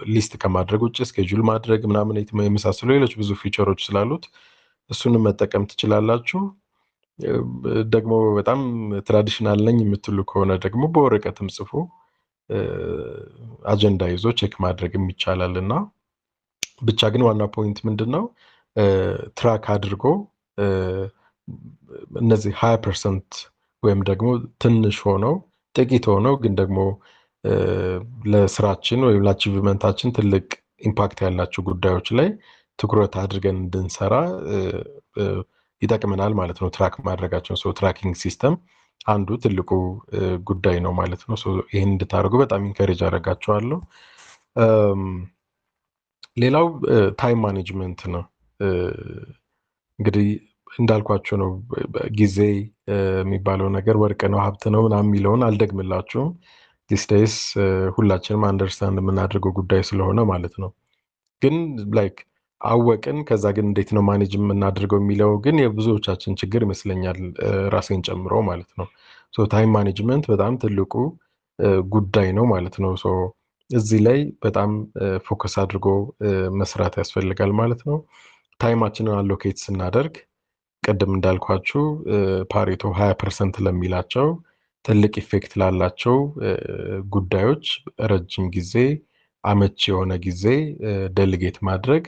ሊስት ከማድረግ ውጭ ስኬጁል ማድረግ ምናምን የመሳሰሉ ሌሎች ብዙ ፊቸሮች ስላሉት እሱንም መጠቀም ትችላላችሁ። ደግሞ በጣም ትራዲሽናል ነኝ የምትሉ ከሆነ ደግሞ በወረቀትም ጽፎ አጀንዳ ይዞ ቼክ ማድረግም ይቻላል እና ብቻ ግን ዋና ፖይንት ምንድነው? ትራክ አድርጎ እነዚህ 20% ወይም ደግሞ ትንሽ ሆነው ጥቂት ሆነው ግን ደግሞ ለስራችን ወይም ለአቺቭመንታችን ትልቅ ኢምፓክት ያላቸው ጉዳዮች ላይ ትኩረት አድርገን እንድንሰራ ይጠቅመናል ማለት ነው። ትራክ ማድረጋችን ሶ ትራኪንግ ሲስተም አንዱ ትልቁ ጉዳይ ነው ማለት ነው። ሶ ይሄን እንድታደርጉ በጣም ኢንከሬጅ አደርጋችኋለሁ። ሌላው ታይም ማኔጅመንት ነው። እንግዲህ እንዳልኳችሁ ነው ጊዜ የሚባለው ነገር ወርቅ ነው ሀብት ነው ምናምን የሚለውን አልደግምላችሁም ዲስ ዴይስ ሁላችንም አንደርስታንድ የምናደርገው ጉዳይ ስለሆነ ማለት ነው ግን ላይክ አወቅን ከዛ ግን እንዴት ነው ማኔጅ የምናደርገው የሚለው ግን የብዙዎቻችን ችግር ይመስለኛል ራሴን ጨምሮ ማለት ነው ሶ ታይም ማኔጅመንት በጣም ትልቁ ጉዳይ ነው ማለት ነው ሶ እዚህ ላይ በጣም ፎከስ አድርጎ መስራት ያስፈልጋል ማለት ነው ታይማችንን አሎኬት ስናደርግ ቅድም እንዳልኳችሁ ፓሬቶ 20% ለሚላቸው ትልቅ ኢፌክት ላላቸው ጉዳዮች ረጅም ጊዜ አመቺ የሆነ ጊዜ ዴሊጌት ማድረግ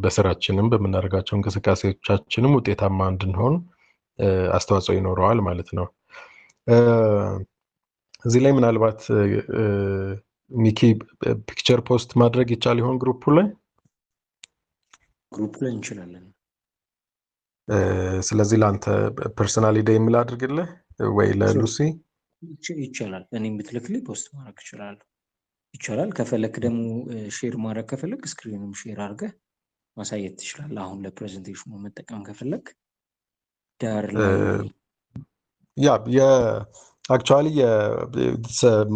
በስራችንም በምናደርጋቸው እንቅስቃሴዎቻችንም ውጤታማ እንድንሆን አስተዋጽኦ ይኖረዋል ማለት ነው እዚህ ላይ ምናልባት ሚኪ ፒክቸር ፖስት ማድረግ ይቻል ይሆን ግሩፕ ላይ እንችላለን ስለዚህ ለአንተ ፐርሰናሊ ዴይ የሚል አድርግልህ ወይ ለሉሲ ይቻላል እኔም ብትልክልኝ ፖስት ማድረግ ይቻላል ከፈለክ ደግሞ ሼር ማድረግ ከፈለክ ስክሪንም ሼር አድርገህ ማሳየት ትችላለህ አሁን ለፕሬዘንቴሽኑ መጠቀም ከፈለክ ዳር ላይ አክቹዋሊ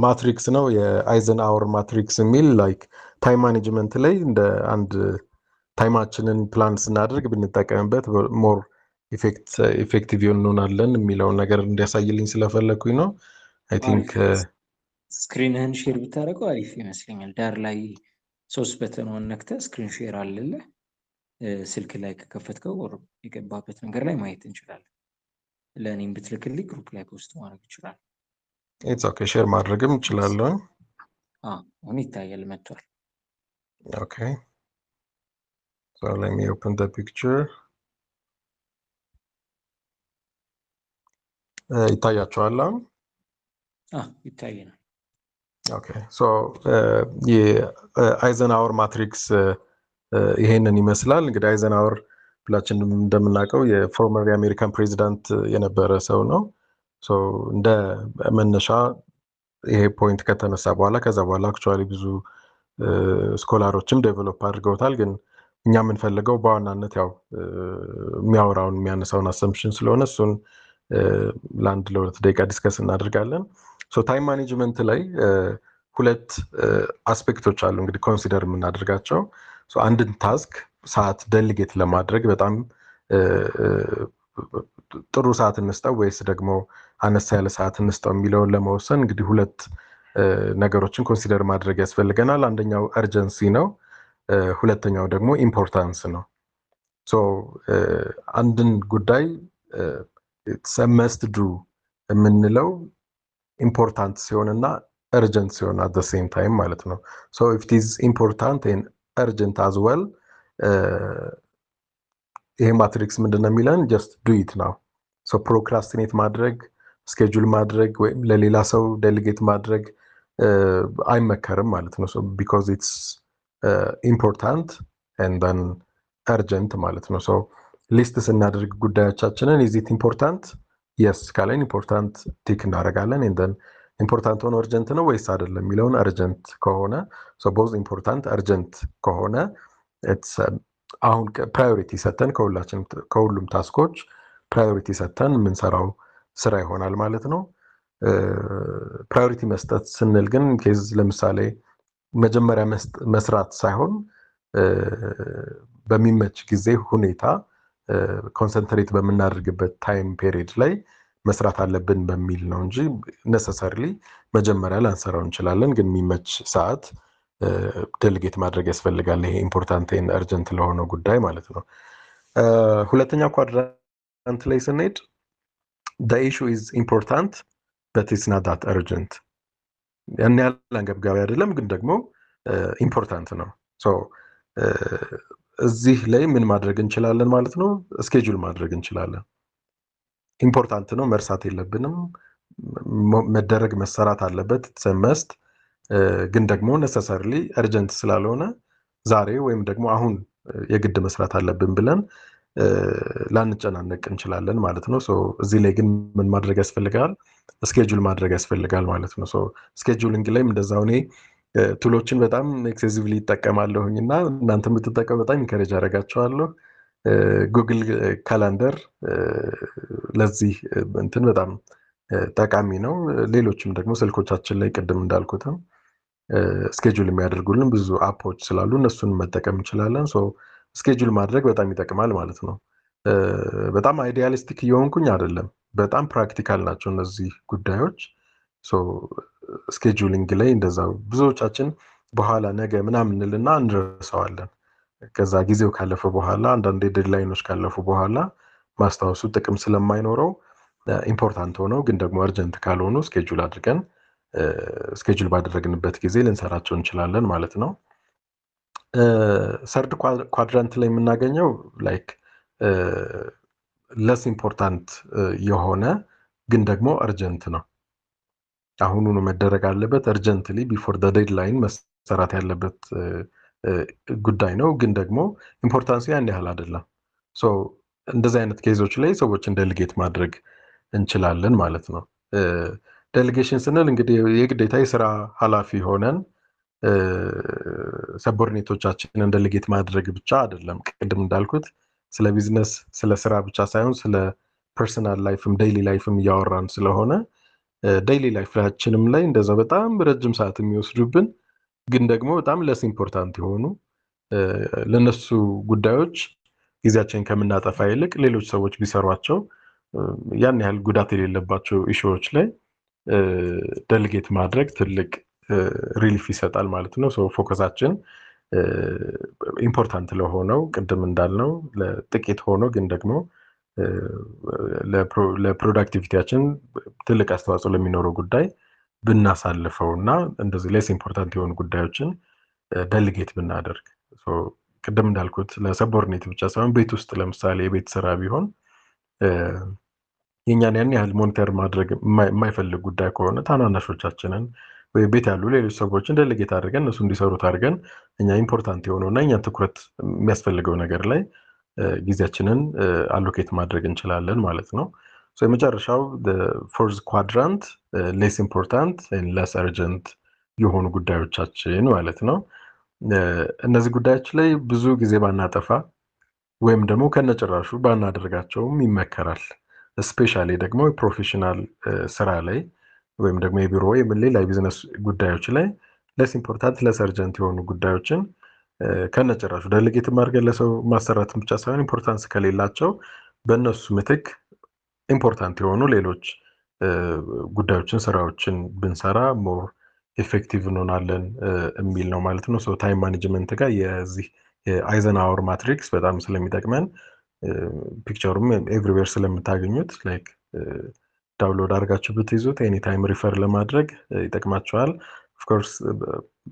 ማትሪክስ ነው የአይዘን አወር ማትሪክስ የሚል ላይክ ታይም ማኔጅመንት ላይ እንደ አንድ ታይማችንን ፕላን ስናደርግ ብንጠቀምበት ሞር ኢፌክቲቭ እንሆናለን የሚለውን ነገር እንዲያሳይልኝ ስለፈለኩኝ ነው አይ ቲንክ ስክሪንህን ሼር ብታደርገው አሪፍ ይመስለኛል ዳር ላይ 3 በተኗን ነክተህ ስክሪን ሼር አለለ ስልክ ላይ ከከፈትከው የገባበት ነገር ላይ ማየት እንችላለን ለእኔም ብትልክልኝ ግሩፕ ላይ ፖስት ማድረግ ይችላል ኢትስ ኦኬ ሼር ማድረግም እችላለሁ አሁን ይታያል መጥቷል ኦኬ so let me open the picture ይታያችኋል ይታየናል ኦኬ ሶ የአይዘንሃወር ማትሪክስ ይሄንን ይመስላል እንግዲህ አይዘንሃወር ሁላችንም እንደምናውቀው የፎርመር የአሜሪካን ፕሬዚዳንት የነበረ ሰው ነው ሶ እንደ መነሻ ይሄ ፖይንት ከተነሳ በኋላ ከዛ በኋላ አክቹዋሊ ብዙ ስኮላሮችም ዴቨሎፕ አድርገውታል ግን እኛ የምንፈልገው በዋናነት ያው የሚያወራውን የሚያነሳውን አሰምፕሽን ስለሆነ እሱን ለአንድ ለሁለት ደቂቃ ዲስከስ እናደርጋለን ሶ ታይም ማኔጅመንት ላይ ሁለት አስፔክቶች አሉ እንግዲህ ኮንሲደር የምናደርጋቸው ሶ አንድን ታስክ ሰዓት ዴሊጌት ለማድረግ በጣም ጥሩ ሰዓት እንስጠው ወይስ ደግሞ አነሳ ያለ ሰዓት እንስጠው የሚለውን ለመወሰን እንግዲህ ሁለት ነገሮችን ኮንሲደር ማድረግ ያስፈልገናል አንደኛው አርጀንሲ ነው ሁለተኛው ደግሞ ኢምፖርታንስ ነው ሶ አንድን ጉዳይ መስት ዱ የምንለው ኢምፖርታንት ሲሆንና urgent ሲሆን at the same time ማለት ነው so if it is important and urgent as well ይሄ ማትሪክስ ምንድነው የሚለን just do it now so procrastinate ማድረግ schedule ማድረግ ወይም ለሌላ ሰው delegate ማድረግ አይመከርም ማለት ነው so because it's important and then urgent ማለት ነው so ሊስት ስናደርግ ጉዳዮቻችንን is it important yes ካለን important ቲክ እናደርጋለን and then important ሆኖ urgent ነው ወይስ አይደለም የሚለውን urgent ከሆነ so both important urgent ከሆነ it's አሁን ፕራዮሪቲ ሰተን ከሁሉም ታስኮች ፕራዮሪቲ ሰተን የምንሰራው ስራ ይሆናል ማለት ነው ፕራዮሪቲ መስጠት ስንል ግን ኬዝ ለምሳሌ መጀመሪያ መስራት ሳይሆን በሚመች ጊዜ ሁኔታ ኮንሰንትሬት በምናደርግበት ታይም ፔሪድ ላይ መስራት አለብን በሚል ነው እንጂ necessarily መጀመሪያ ላንሰራው እንችላለን ግን የሚመች ሰዓት ዴሊጌት ማድረግ ያስፈልጋል ይሄ ኢምፖርታንት እና urgent ለሆነው ጉዳይ ማለት ነው ሁለተኛው ኳድራንት ላይ ስንሄድ the issue is important but it's not that urgent ያን ያህል አንገብጋቢ አይደለም ግን ደግሞ ኢምፖርታንት ነው ሶ እዚህ ላይ ምን ማድረግ እንችላለን ማለት ነው ስኬጁል ማድረግ እንችላለን ኢምፖርታንት ነው መርሳት የለብንም መደረግ መሰራት አለበት ተሰመስት ግን ደግሞ necessarily urgent ስላልሆነ ዛሬ ወይም ደግሞ አሁን የግድ መስራት አለብን ብለን ላንጨናነቅ እንችላለን ማለት ነው ሶ እዚህ ላይ ግን ምን ማድረግ ያስፈልጋል ስኬጁል ማድረግ ያስፈልጋል ማለት ነው ሶ ስኬጁሊንግ ላይ እንደዛው ቱሎችን በጣም ኤክሴሲቭሊ ይጠቀማለሁኝ እና እናንተ የምትጠቀሙ በጣም ኢንከሬጅ አደርጋቸዋለሁ። ጉግል ካላንደር ለዚህ እንትን በጣም ጠቃሚ ነው። ሌሎችም ደግሞ ስልኮቻችን ላይ ቅድም እንዳልኩትም ስኬጁል የሚያደርጉልን ብዙ አፖች ስላሉ እነሱን መጠቀም እንችላለን። ሶ ስኬጁል ማድረግ በጣም ይጠቅማል ማለት ነው። በጣም አይዲያሊስቲክ እየሆንኩኝ አይደለም፣ በጣም ፕራክቲካል ናቸው እነዚህ ጉዳዮች። ሶ ስኬጁሊንግ ላይ እንደዛው ብዙዎቻችን በኋላ ነገ ምናምን እንልና እንረሳዋለን። ከዛ ጊዜው ካለፈ በኋላ አንዳንዴ ዴድላይኖች ካለፉ በኋላ ማስታወሱ ጥቅም ስለማይኖረው ኢምፖርታንት ሆነው ግን ደግሞ አርጀንት ካልሆኑ ስኬጁል አድርገን ስኬጁል ባደረግንበት ጊዜ ልንሰራቸው እንችላለን ማለት ነው። ሰርድ ኳድራንት ላይ የምናገኘው ላይክ ለስ ኢምፖርታንት የሆነ ግን ደግሞ አርጀንት ነው። አሁኑኑ መደረግ አለበት፣ አርጀንትሊ ቢፎር ደ ዴድላይን መሰራት ያለበት ጉዳይ ነው። ግን ደግሞ ኢምፖርታንሱ ያን ያህል አይደለም። ሶ እንደዚህ አይነት ኬዞች ላይ ሰዎችን ዴሊጌት ማድረግ እንችላለን ማለት ነው። ዴሊጌሽን ስንል እንግዲህ የግዴታ የስራ ኃላፊ ሆነን ሰቦርዲኔቶቻችንን ዴሊጌት ማድረግ ብቻ አይደለም። ቅድም እንዳልኩት ስለ ቢዝነስ ስለ ስራ ብቻ ሳይሆን ስለ ፐርሰናል ላይፍም ዴይሊ ላይፍም እያወራን ስለሆነ ዴይሊ ላይፋችንም ላይ እንደዛው በጣም ረጅም ሰዓት የሚወስዱብን ግን ደግሞ በጣም ለስ ኢምፖርታንት የሆኑ ለነሱ ጉዳዮች ጊዜያችንን ከምናጠፋ ይልቅ ሌሎች ሰዎች ቢሰሯቸው ያን ያህል ጉዳት የሌለባቸው ኢሹዎች ላይ ዴሊጌት ማድረግ ትልቅ ሪሊፍ ይሰጣል ማለት ነው። ሶ ፎከሳችን ኢምፖርታንት ለሆነው ቅድም እንዳልነው ለጥቂት ሆኖ ግን ደግሞ ለፕሮዳክቲቪቲያችን ትልቅ አስተዋጽኦ ለሚኖረው ጉዳይ ብናሳልፈው እና እንደዚህ ሌስ ኢምፖርታንት የሆኑ ጉዳዮችን ዴሊጌት ብናደርግ። ቅድም እንዳልኩት ለሰቦርዲኔት ብቻ ሳይሆን ቤት ውስጥ ለምሳሌ የቤት ስራ ቢሆን የኛን ያን ያህል ሞኒተር ማድረግ የማይፈልግ ጉዳይ ከሆነ ታናናሾቻችንን ወይ ቤት ያሉ ሌሎች ሰዎችን ዴሊጌት አድርገን እነሱ እንዲሰሩት አድርገን እኛ ኢምፖርታንት የሆነውና እኛን ትኩረት የሚያስፈልገው ነገር ላይ ጊዜያችንን አሎኬት ማድረግ እንችላለን ማለት ነው። የመጨረሻው ፎርዝ ኳድራንት ሌስ ኢምፖርታንት ለስ አርጀንት የሆኑ ጉዳዮቻችን ማለት ነው። እነዚህ ጉዳዮች ላይ ብዙ ጊዜ ባናጠፋ ወይም ደግሞ ከነጭራሹ ባናደርጋቸውም ይመከራል። ስፔሻሊ ደግሞ ፕሮፌሽናል ስራ ላይ ወይም ደግሞ የቢሮ ወይም ሌላ የቢዝነስ ጉዳዮች ላይ ለስ ኢምፖርታንት ለስ አርጀንት የሆኑ ጉዳዮችን ከነጭራሹ ዴሊጌት አድርገን ለሰው ማሰራትን ብቻ ሳይሆን ኢምፖርታንስ ከሌላቸው በእነሱ ምትክ ኢምፖርታንት የሆኑ ሌሎች ጉዳዮችን ስራዎችን ብንሰራ ሞር ኤፌክቲቭ እንሆናለን የሚል ነው ማለት ነው። ሶ ታይም ማኔጅመንት ጋር የዚህ የአይዘንሃወር ማትሪክስ በጣም ስለሚጠቅመን ፒክቸሩም ኤቭሪዌር ስለምታገኙት ላይክ ዳውንሎድ አድርጋችሁ ብትይዙት ኤኒ ታይም ሪፈር ለማድረግ ይጠቅማችኋል። ኦፍኮርስ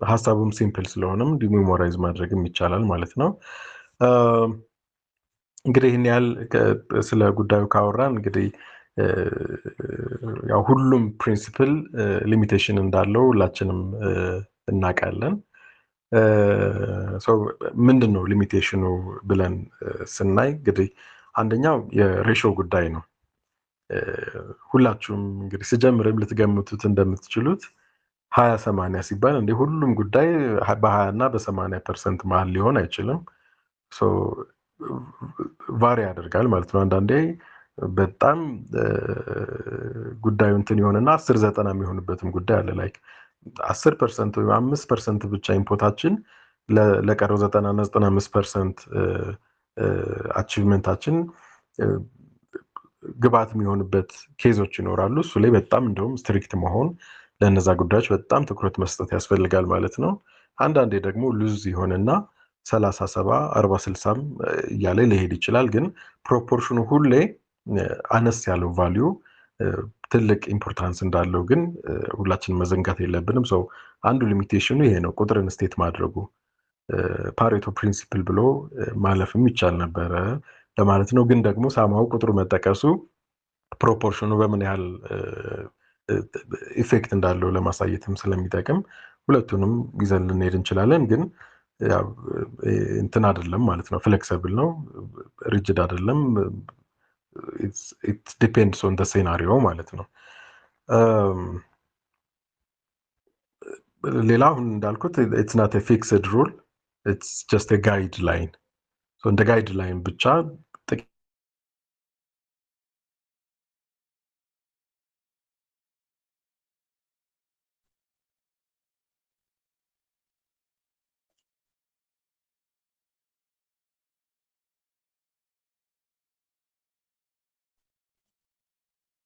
ሀሳቡም ሲምፕል ስለሆነም ሜሞራይዝ ማድረግም ይቻላል ማለት ነው። እንግዲህ ይህን ያህል ስለ ጉዳዩ ካወራን እንግዲህ ያው ሁሉም ፕሪንሲፕል ሊሚቴሽን እንዳለው ሁላችንም እናውቃለን። ምንድን ነው ሊሚቴሽኑ ብለን ስናይ እንግዲህ አንደኛው የሬሾ ጉዳይ ነው። ሁላችሁም እንግዲህ ስጀምርም ልትገምቱት እንደምትችሉት 20-80 ሲባል እንደ ሁሉም ጉዳይ በ20 እና በ80% መሀል ሊሆን አይችልም። ቫሪ ያደርጋል ማለት ነው። አንዳንዴ በጣም ጉዳዩ እንትን ይሆንና 10-90 የሚሆንበትም ጉዳይ አለ። ላይክ 10% ወይም 5% ብቻ ኢንፑታችን ለቀረው 90 እና 95% አቺቭመንታችን ግባት የሚሆንበት ኬዞች ይኖራሉ። እሱ ላይ በጣም እንደውም ስትሪክት መሆን ለነዛ ጉዳዮች በጣም ትኩረት መስጠት ያስፈልጋል ማለት ነው። አንዳንዴ ደግሞ ሉዝ ይሆንና 30-70-40-60 እያለ ሊሄድ ይችላል። ግን ፕሮፖርሽኑ ሁሌ አነስ ያለው ቫሊዩ ትልቅ ኢምፖርታንስ እንዳለው ግን ሁላችንም መዘንጋት የለብንም። አንዱ ሊሚቴሽኑ ይሄ ነው፣ ቁጥርን ስቴት ማድረጉ። ፓሬቶ ፕሪንሲፕል ብሎ ማለፍም ይቻል ነበረ ለማለት ነው። ግን ደግሞ ሳማው ቁጥሩ መጠቀሱ ፕሮፖርሽኑ በምን ያህል ኢፌክት እንዳለው ለማሳየትም ስለሚጠቅም ሁለቱንም ይዘን ልንሄድ እንችላለን። ግን እንትን አይደለም ማለት ነው፣ ፍሌክሲብል ነው፣ ሪጅድ አይደለም። ኢት ዲፔንድስ ኦን ዘ ሴናሪዮ ማለት ነው። ሌላ አሁን እንዳልኩት ኢትስ ናት ኤ ፊክስድ ሩል ኢትስ ጀስት ኤ ጋይድ ላይን እንደ ጋይድ ላይን ብቻ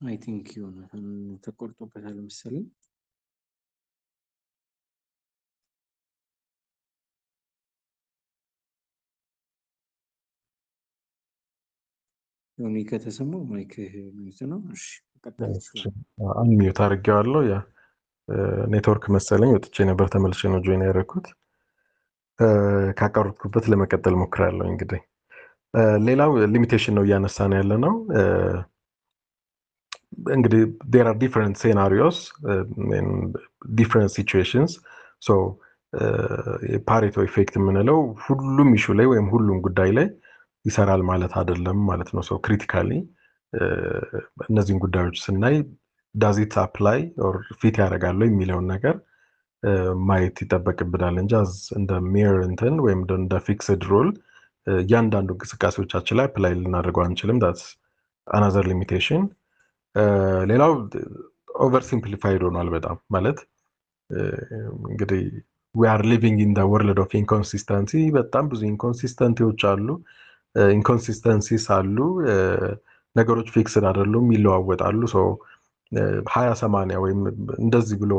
አይ ቲንክ ዮናታን ተቆርጦበታል መሰለኝ። ዮኒ ከተሰማው ማይክ ሚዩት ነው። እሺ ቀጥል ይችላል። አንሚዩት አድርጌዋለሁ። ያ ኔትወርክ መሰለኝ ወጥቼ ነበር፣ ተመልሼ ነው ጆይን ያደረኩት። ካቀረብኩበት ለመቀጠል ሞክራለሁ። እንግዲህ ሌላው ሊሚቴሽን ነው እያነሳን ያለ ነው። እንግዲህ there are different scenarios in different situations so የፓሬቶ ኢፌክት የምንለው ሁሉም ኢሹ ላይ ወይም ሁሉም ጉዳይ ላይ ይሰራል ማለት አይደለም ማለት ነው። ሶ ክሪቲካሊ እነዚህን ጉዳዮች ስናይ ዳዝ ኢት አፕላይ ኦር ፊት ያደርጋሉ የሚለውን ነገር ማየት ይጠበቅብናል እንጂ እንደ ሜር እንትን ወይም እንደ ፊክስድ ሩል እያንዳንዱ እንቅስቃሴዎቻችን ላይ አፕላይ ልናደርገው አንችልም። ዳትስ አናዘር ሊሚቴሽን። ሌላው ኦቨር ሲምፕሊፋይድ ሆኗል በጣም ማለት እንግዲህ we are living in the world of inconsistency በጣም ብዙ ኢንኮንሲስተንቲዎች አሉ፣ ኢንኮንሲስተንሲስ አሉ። ነገሮች ፊክስድ አይደሉም፣ ይለዋወጣሉ። ሶ 20/80 ወይም እንደዚህ ብሎ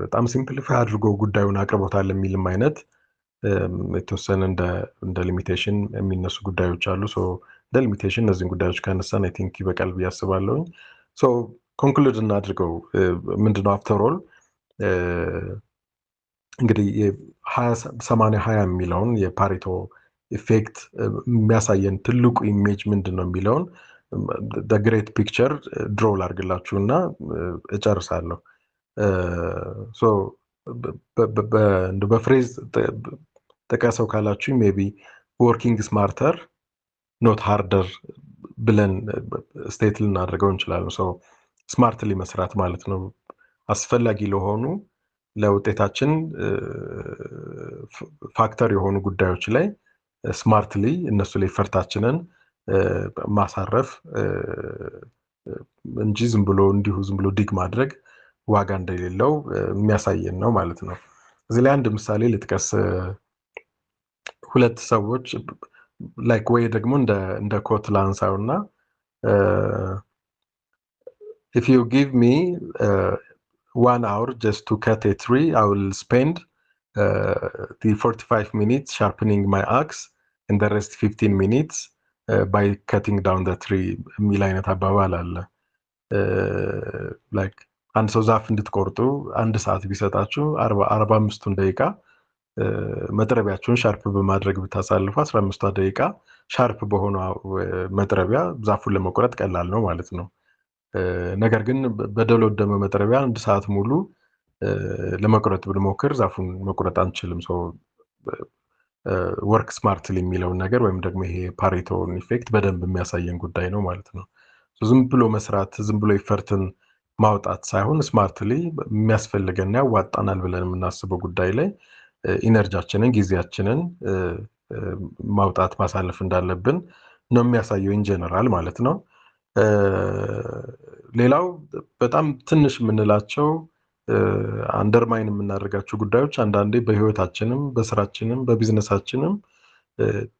በጣም ሲምፕሊፋይ አድርጎ ጉዳዩን አቅርቦታል የሚልም አይነት የተወሰነ እንደ ሊሚቴሽን የሚነሱ ጉዳዮች አሉ። ሶ እንደ ሊሚቴሽን እነዚህን ጉዳዮች ካነሳን አይ ቲንክ ይበቃል ብዬ አስባለሁኝ። ሶ ኮንክሉድ እናድርገው ምንድነው አፍተር ኦል እንግዲህ 80/20 የሚለውን የፓሬቶ ኢፌክት የሚያሳየን ትልቁ ኢሜጅ ምንድን ነው የሚለውን ግሬት ፒክቸር ድሮ ላድርግላችሁና እጨርሳለሁ። በፍሬዝ ጥቀሰው ካላችሁ ሜይ ቢ ወርኪንግ ስማርተር ኖት ሃርደር ብለን ስቴት ልናደርገው እንችላለን። ሰው ስማርትሊ መስራት ማለት ነው። አስፈላጊ ለሆኑ ለውጤታችን ፋክተር የሆኑ ጉዳዮች ላይ ስማርትሊ እነሱ ላይ ፈርታችንን ማሳረፍ እንጂ ዝም ብሎ ዲግ ማድረግ ዋጋ እንደሌለው የሚያሳየን ነው ማለት ነው። እዚህ ላይ አንድ ምሳሌ ልጥቀስ። ሁለት ሰዎች ላይክ ወይ ደግሞ እንደ ኮት ላንሳውና if you give me 1 hour just to cut a tree I will spend the 45 minutes sharpening my axe and the rest 15 minutes by cutting down the tree የሚል አይነት አባባል አለ። ላይክ አንድ ሰው ዛፍ እንድትቆርጡ 1 ሰዓት ቢሰጣችሁ 45ቱን ደቂቃ መጥረቢያችሁን ሻርፕ በማድረግ ብታሳልፉ 15ቷ ደቂቃ ሻርፕ በሆነው መጥረቢያ ዛፉን ለመቁረጥ ቀላል ነው ማለት ነው። ነገር ግን በደለወደመ መጥረቢያ 1 ሰዓት ሙሉ ለመቁረጥ ብንሞክር ዛፉን መቁረጥ አንችልም። ሶ ወርክ ስማርትሊ የሚለውን ነገር ወይም ደግሞ ይሄ ፓሬቶን ኢፌክት በደንብ የሚያሳየን ጉዳይ ነው ማለት ነው። ዝም ብሎ መስራት ዝም ብሎ ኢፈርትን ማውጣት ሳይሆን ስማርትሊ የሚያስፈልገን ያዋጣናል ብለን የምናስበው ጉዳይ ላይ ኢነርጂያችንን ጊዜያችንን ማውጣት ማሳለፍ እንዳለብን ነው የሚያሳየው ኢን ጀነራል ማለት ነው። ሌላው በጣም ትንሽ የምንላቸው አንደርማይን የምናደርጋቸው ጉዳዮች አንዳንዴ በህይወታችንም በስራችንም በቢዝነሳችንም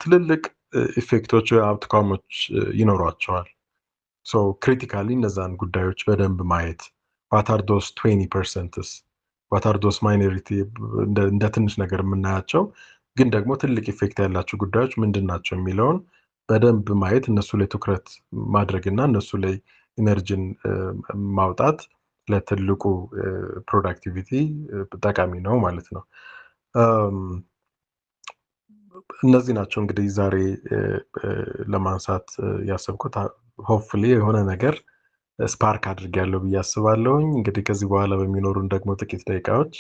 ትልልቅ ኢፌክቶች አውትካሞች ይኖሯቸዋል። ሶ ክሪቲካሊ እነዛን ጉዳዮች በደንብ ማየት what are those 20%s what are those minority እንደ ትንሽ ነገር የምናያቸው ግን ደግሞ ትልቅ ኢፌክት ያላቸው ጉዳዮች ምንድን ናቸው የሚለውን በደንብ ማየት እነሱ ላይ ትኩረት ማድረግና እነሱ ላይ ኢነርጂን ማውጣት ለትልቁ ፕሮዳክቲቪቲ ጠቃሚ ነው ማለት ነው። እነዚህ ናቸው እንግዲህ ዛሬ ለማንሳት ያሰብኩት። ሆፕፉሊ የሆነ ነገር ስፓርክ አድርጌያለሁ ብዬ አስባለሁኝ። እንግዲህ ከዚህ በኋላ በሚኖሩን ደግሞ ጥቂት ደቂቃዎች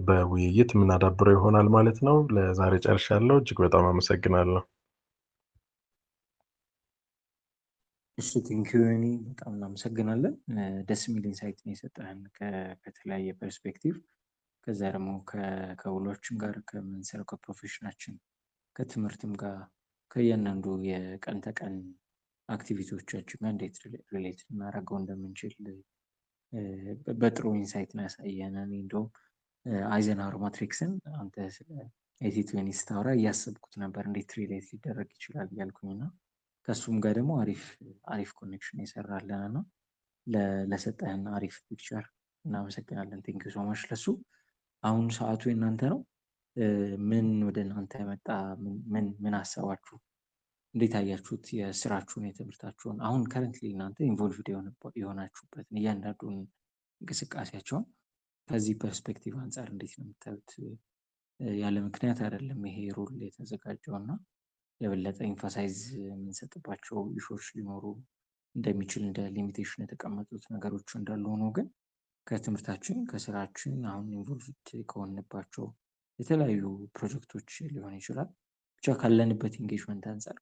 በውይይት የምናዳብረው ይሆናል ማለት ነው። ለዛሬ ጨርሻለሁ። እጅግ በጣም አመሰግናለሁ። እሺ ቴንኪው እኔ በጣም እናመሰግናለን። ደስ የሚል ኢንሳይት ነው የሰጠህን ከተለያየ ፐርስፔክቲቭ። ከዛ ደግሞ ከውሏችን ጋር ከምንሰራው ከፕሮፌሽናችን ከትምህርትም ጋር ከእያንዳንዱ የቀን ተቀን አክቲቪቲዎቻችን ጋር እንዴት ሪሌት ልናደርገው እንደምንችል በጥሩ ኢንሳይት ነው ያሳየን። እኔ እንደውም አይዘንሃወር ማትሪክስን አንተ ስለ 80/20 ስታወራ እያሰብኩት ነበር እንዴት ሪሌት ሊደረግ ይችላል እያልኩኝ እና ከእሱም ጋር ደግሞ አሪፍ ኮኔክሽን የሰራለን እና ለሰጠህን አሪፍ ፒክቸር እናመሰግናለን። ቴንክ ዩ ሶ ማች ለሱ። አሁን ሰዓቱ የእናንተ ነው። ምን ወደ እናንተ መጣ? ምን አሰባችሁ? እንዴት አያችሁት? የስራችሁን የትምህርታችሁን አሁን ከረንትሊ እናንተ ኢንቮልቭድ የሆናችሁበትን እያንዳንዱን እንቅስቃሴያቸውን ከዚህ ፐርስፔክቲቭ አንጻር እንዴት ነው የምታዩት? ያለ ምክንያት አይደለም ይሄ ሩል የተዘጋጀው እና የበለጠ ኢንፋሳይዝ የምንሰጥባቸው ኢሾች ሊኖሩ እንደሚችል እንደ ሊሚቴሽን የተቀመጡት ነገሮች እንዳሉ ሆኖ ግን ከትምህርታችን ከስራችን አሁን ኢንቮልቭድ ከሆንባቸው የተለያዩ ፕሮጀክቶች ሊሆን ይችላል ብቻ ካለንበት ኢንጌጅመንት አንጻር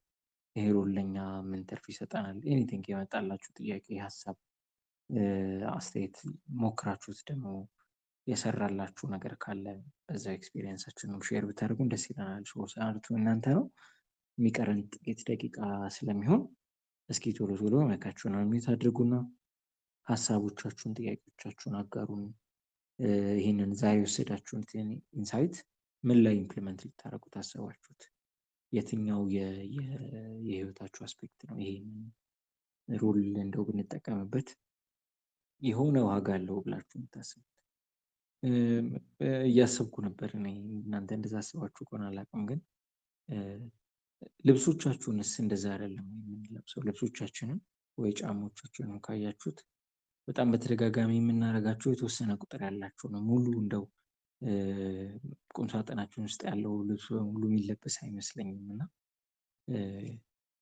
ይሄ ሮል ለኛ ምን ትርፍ ይሰጠናል? ኤኒቲንግ የመጣላችሁ ጥያቄ፣ ሀሳብ፣ አስተያየት ሞክራችሁት ደግሞ የሰራላችሁ ነገር ካለ በዛው ኤክስፒሪየንሳችንም ሼር ብታደርጉን ደስ ይለናል። ሰዓቱ እናንተ ነው። የሚቀረን ጥቂት ደቂቃ ስለሚሆን እስኪ ቶሎ ቶሎ ማይካችሁን አንሚዩት አድርጉና ሀሳቦቻችሁን፣ ጥያቄዎቻችሁን አጋሩን። ይህንን ዛሬ የወሰዳችሁን ኢንሳይት ምን ላይ ኢምፕሊመንት ልታደርጉት አሰባችሁት? የትኛው የህይወታችሁ አስፔክት ነው ይሄንን ሩል እንደው ብንጠቀምበት የሆነ ዋጋ አለው ብላችሁ የምታስቡት? እያሰብኩ ነበር እኔ። እናንተ እንደዛ አስባችሁ ከሆነ አላውቅም፣ ግን ልብሶቻችሁንስ እንደዛ አይደለም የምንለብሰው? ልብሶቻችንን ወይ ጫማዎቻችንን ካያችሁት በጣም በተደጋጋሚ የምናደርጋቸው የተወሰነ ቁጥር ያላቸው ነው። ሙሉ እንደው ቁምሳጥናችን ውስጥ ያለው ልብስ በሙሉ የሚለበስ አይመስለኝም እና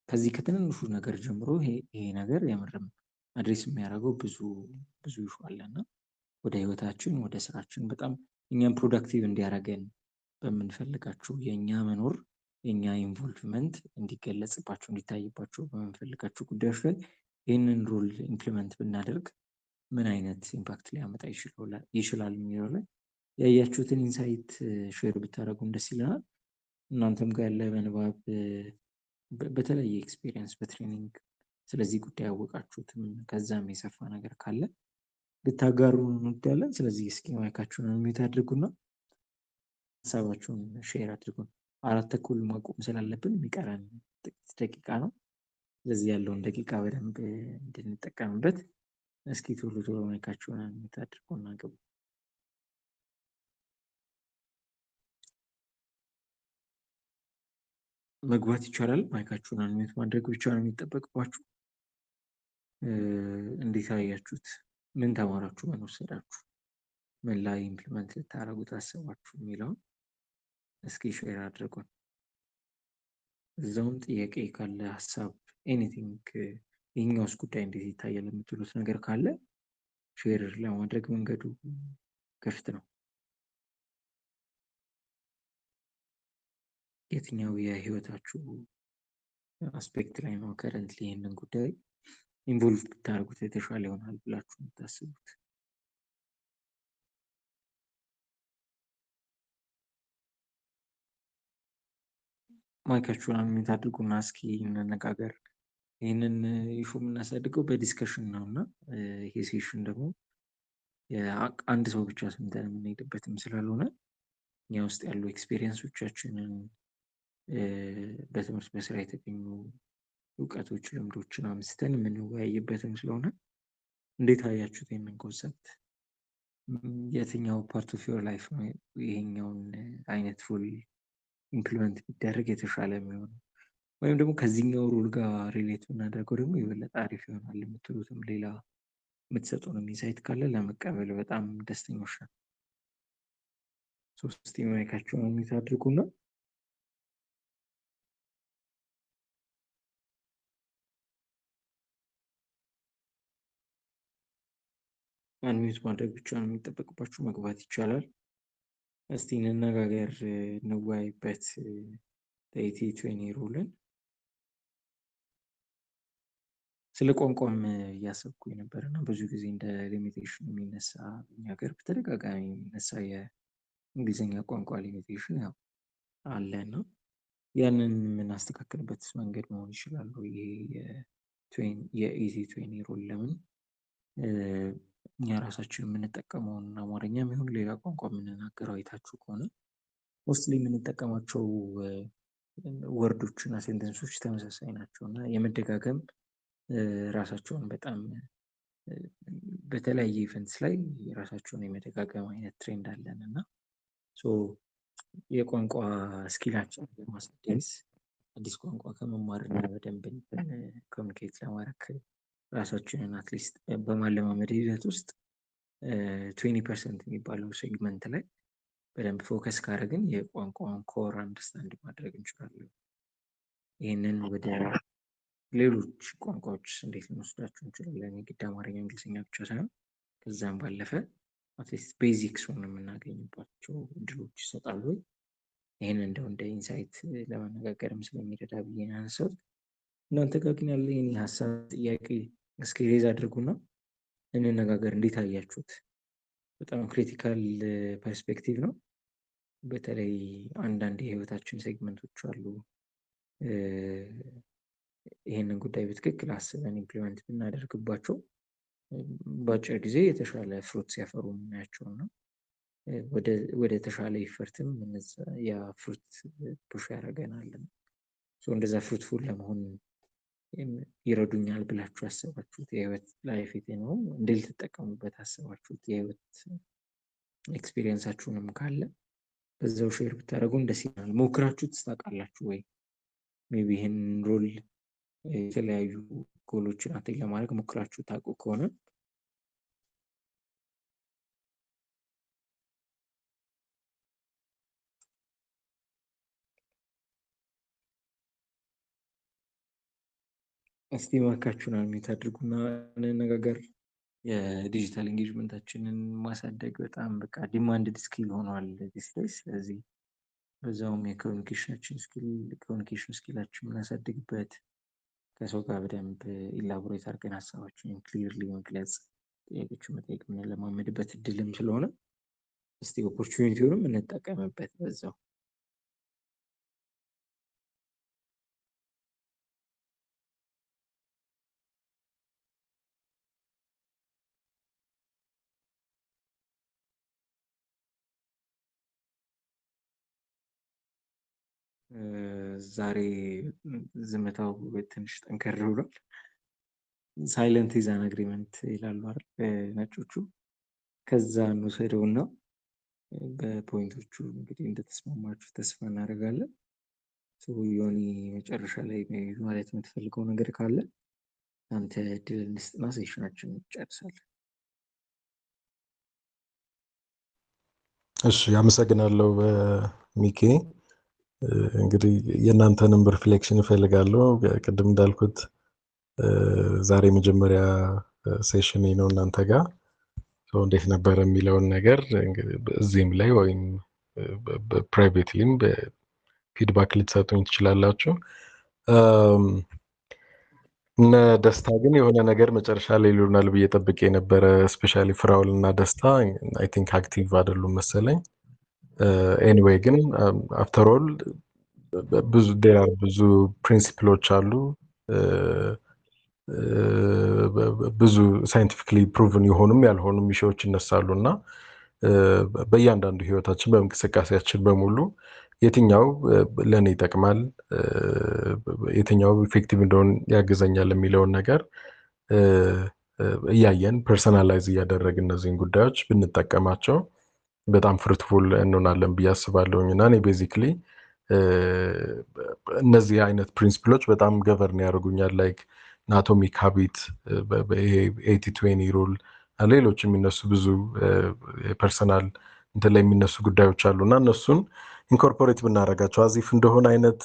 ከዚህ ከትንንሹ ነገር ጀምሮ ይሄ ነገር የምርም አድሬስ የሚያደርገው ብዙ ይሹ አለና ወደ ህይወታችን ወደ ስራችን በጣም እኛም ፕሮዳክቲቭ እንዲያደርገን በምንፈልጋቸው የእኛ መኖር የእኛ ኢንቮልቭመንት እንዲገለጽባቸው እንዲታይባቸው በምንፈልጋቸው ጉዳዮች ላይ ይህንን ሩል ኢምፕሊመንት ብናደርግ ምን አይነት ኢምፓክት ሊያመጣ ይችላል የሚለው ላይ ያያችሁትን ኢንሳይት ሼር ብታደርጉን ደስ ይለናል። እናንተም ጋር ያለ በንባብ በተለየ ኤክስፒሪየንስ በትሬኒንግ ስለዚህ ጉዳይ ያወቃችሁትም ከዛም የሰፋ ነገር ካለ ልታጋሩ እንወዳለን። ስለዚህ እስኪ ማይካችሁን አንሚዩት አድርጉና ሀሳባችሁን ሼር አድርጉን። 4:30 ማቆም ስላለብን የሚቀረን ጥቂት ደቂቃ ነው። ስለዚህ ያለውን ደቂቃ በደንብ እንድንጠቀምበት እስኪ ቶሎ ቶሎ ማይካችሁን አንሚዩት አድርጉና ግቡ። መግባት ይቻላል። ማይካችሁን አንሚዩት ማድረግ ብቻ ነው የሚጠበቅባችሁ። እንዴት አያችሁት? ምን ተማራችሁ? ምን ወሰዳችሁ? ምን ላይ ኢምፕሊመንት ልታደርጉት አሰባችሁ የሚለውን እስኪ ሼር አድርጉን። እዛውም ጥያቄ ካለ ሀሳብ፣ ኤኒቲንግ ይህኛውስ ጉዳይ እንዴት ይታያል የምትሉት ነገር ካለ ሼር ለማድረግ መንገዱ ክፍት ነው። የትኛው የህይወታችሁ አስፔክት ላይ ነው ከረንትሊ ይህንን ጉዳይ ኢንቮልቭ ብታደርጉት የተሻለ ይሆናል ብላችሁ የምታስቡት? ማይካችሁን አንሚዩት አድርጉና እስኪ እንነጋገር። ይህንን ኢሹ የምናሳድገው በዲስከሽን ነው እና ይሄ ሴሽን ደግሞ አንድ ሰው ብቻ ሰምተን የምንሄድበትም ስላልሆነ እኛ ውስጥ ያሉ ኤክስፔሪየንሶቻችንን በትምህርት በስራ የተገኙ እውቀቶች፣ ልምዶችን አምስተን የምንወያይበትም ስለሆነ እንዴት አያችሁት ይህንን ኮንሰፕት? የትኛው ፓርት ኦፍ ዮር ላይፍ ነው ይሄኛውን አይነት ሩል ኢምፕሊመንት ቢደረግ የተሻለ የሚሆነው? ወይም ደግሞ ከዚህኛው ሩል ጋር ሪሌት ብናደርገው ደግሞ የበለጠ አሪፍ ይሆናል የምትሉትም ሌላ የምትሰጡንም ኢንሳይት ካለ ለመቀበል በጣም ደስተኞች ነን። ሶስት ማይካችሁን አንሚዩት አድርጉና አንሚዩት ማድረግ ብቻ ነው የሚጠበቅባችሁ። መግባት ይቻላል። እስቲ እንነጋገር፣ እንወያይበት 80/20 ሩልን ስለ ቋንቋም እያሰብኩኝ ነበር እና ብዙ ጊዜ እንደ ሊሚቴሽን የሚነሳ እኛ ሀገር በተደጋጋሚ የሚነሳ የእንግሊዝኛ ቋንቋ ሊሚቴሽን ያው አለ እና ያንን የምናስተካክልበት መንገድ መሆን ይችላል። ይሄ የኢዚ ትዌኒ ሩል ለምን እኛ ራሳችን የምንጠቀመውን አማርኛም ይሁን ሌላ ቋንቋ የምንናገረው አይታችሁ ከሆነ ሞስትሊ የምንጠቀማቸው ወርዶች እና ሴንተንሶች ተመሳሳይ ናቸው እና የመደጋገም ራሳቸውን በጣም በተለያየ ኢቨንትስ ላይ የራሳቸውን የመደጋገም አይነት ትሬንድ አለን እና የቋንቋ ስኪላችን ለማሳደግ አዲስ ቋንቋ ከመማርና በደንብ ኮሚኒኬት ለማድረግ ራሳችንን አትሊስት በማለማመድ ሂደት ውስጥ 20% የሚባለው ሴግመንት ላይ በደንብ ፎከስ ካደረግን የቋንቋውን ኮር አንደርስታንድ ማድረግ እንችላለን። ይህንን ወደ ሌሎች ቋንቋዎች እንዴት ልንወስዳቸው እንችላለን? የግድ አማርኛ፣ እንግሊዝኛ ብቻ ሳይሆን ከዛም ባለፈ አትሊስት ቤዚክሱን የምናገኝባቸው እድሎች ይሰጣሉ። ይህን እንደው እንደ ኢንሳይት ለመነጋገርም ስለሚረዳ ብዬ ነው ያነሳሁት። እናንተ ጋር ግን ያለ ይህን ሀሳብ ጥያቄ እስኪ ሬዝ አድርጉና እንነጋገር። እንዴት አያችሁት? በጣም ክሪቲካል ፐርስፔክቲቭ ነው። በተለይ አንዳንድ የህይወታችን ሴግመንቶች አሉ ይህንን ጉዳይ በትክክል አስበን ኢምፕሊመንት ብናደርግባቸው በአጭር ጊዜ የተሻለ ፍሩት ሲያፈሩ የምናያቸው ነው። ወደ ተሻለ ይፈርትም ያ ፍሩት ፑሽ ያደርገናል። እንደዛ ፍሩትፉል ለመሆን ይረዱኛል ብላችሁ ያሰባችሁት የህይወት ላይፍ ነው እንዴ ልትጠቀሙበት አሰባችሁት የህይወት ኤክስፒሪየንሳችሁንም ካለ በዛው ሼር ብታደርጉን ደስ ይላል። ሞክራችሁት ታውቃላችሁ ወይ? ሜቢ ይህን ሮል የተለያዩ ጎሎችን አቴን ለማድረግ ሞክራችሁ ታውቁ ከሆነ እስቲ እባካችሁን አንሚት አድርጉና እንነጋገር። የዲጂታል ኢንጌጅመንታችንን ማሳደግ በጣም በቃ ዲማንድድ ስኪል ሆኗል ዲስ ዴይስ። ስለዚህ በዛውም የኮሚኒኬሽን ስኪላችን የምናሳድግበት ከሰው ጋር በደንብ ኢላቦሬት አድርገን ሀሳባችንን ክሊርሊ መግለጽ፣ ጥያቄዎችን መጠየቅ የምንለማመድበት እድልም ስለሆነ እስቲ ኦፖርቹኒቲውንም እንጠቀምበት በዛው። ዛሬ ዝምታው ትንሽ ጠንከር ብሏል። ሳይለንት ኢዝ አን አግሪመንት ይላሉ አይደል ነጮቹ። ከዛ እንውሰደውና በፖይንቶቹ እንግዲህ እንደተስማማችሁ ተስፋ እናደርጋለን። ዮኒ መጨረሻ ላይ ማለት የምትፈልገው ነገር ካለ አንተ እድል እንስጥና ሴሽናችን እንጨርሳለን። እሺ፣ አመሰግናለሁ ሚኬ። እንግዲህ የእናንተንም ሪፍሌክሽን እፈልጋለሁ። ቅድም እንዳልኩት ዛሬ መጀመሪያ ሴሽን ነው እናንተ ጋር እንዴት ነበር የሚለውን ነገር እዚህም ላይ ወይም ፕራይቬትሊም ፊድባክ ልትሰጡኝ ትችላላችሁ። እነ ደስታ ግን የሆነ ነገር መጨረሻ ላይ ይሉናል ብዬ ጠብቄ የነበረ ስፔሻሊ ፍራውል እና ደስታ አይ ቲንክ አክቲቭ አይደሉም መሰለኝ። ኤኒዌይ ግን አፍተር ኦል ብዙ ፕሪንሲፕሎች አሉ፣ ብዙ ሳይንቲፊክሊ ፕሩቭን የሆኑም ያልሆኑም ኢሹዎች ይነሳሉ እና በእያንዳንዱ ህይወታችን በእንቅስቃሴያችን በሙሉ የትኛው ለእኔ ይጠቅማል፣ የትኛው ኢፌክቲቭ እንደሆን ያግዘኛል የሚለውን ነገር እያየን ፐርሰናላይዝ እያደረግን እነዚህን ጉዳዮች ብንጠቀማቸው በጣም ፍሩትፉል እንሆናለን ብዬ አስባለሁኝ እና እኔ ቤዚክሊ እነዚህ አይነት ፕሪንሲፕሎች በጣም ገቨርን ያደርጉኛል። ላይክ አቶሚክ ሀቢት፣ ይሄ 80-20 ሩል፣ ሌሎች የሚነሱ ብዙ የፐርሰናል እንትን ላይ የሚነሱ ጉዳዮች አሉ እና እነሱን ኢንኮርፖሬት ብናደርጋቸው አዚፍ እንደሆነ አይነት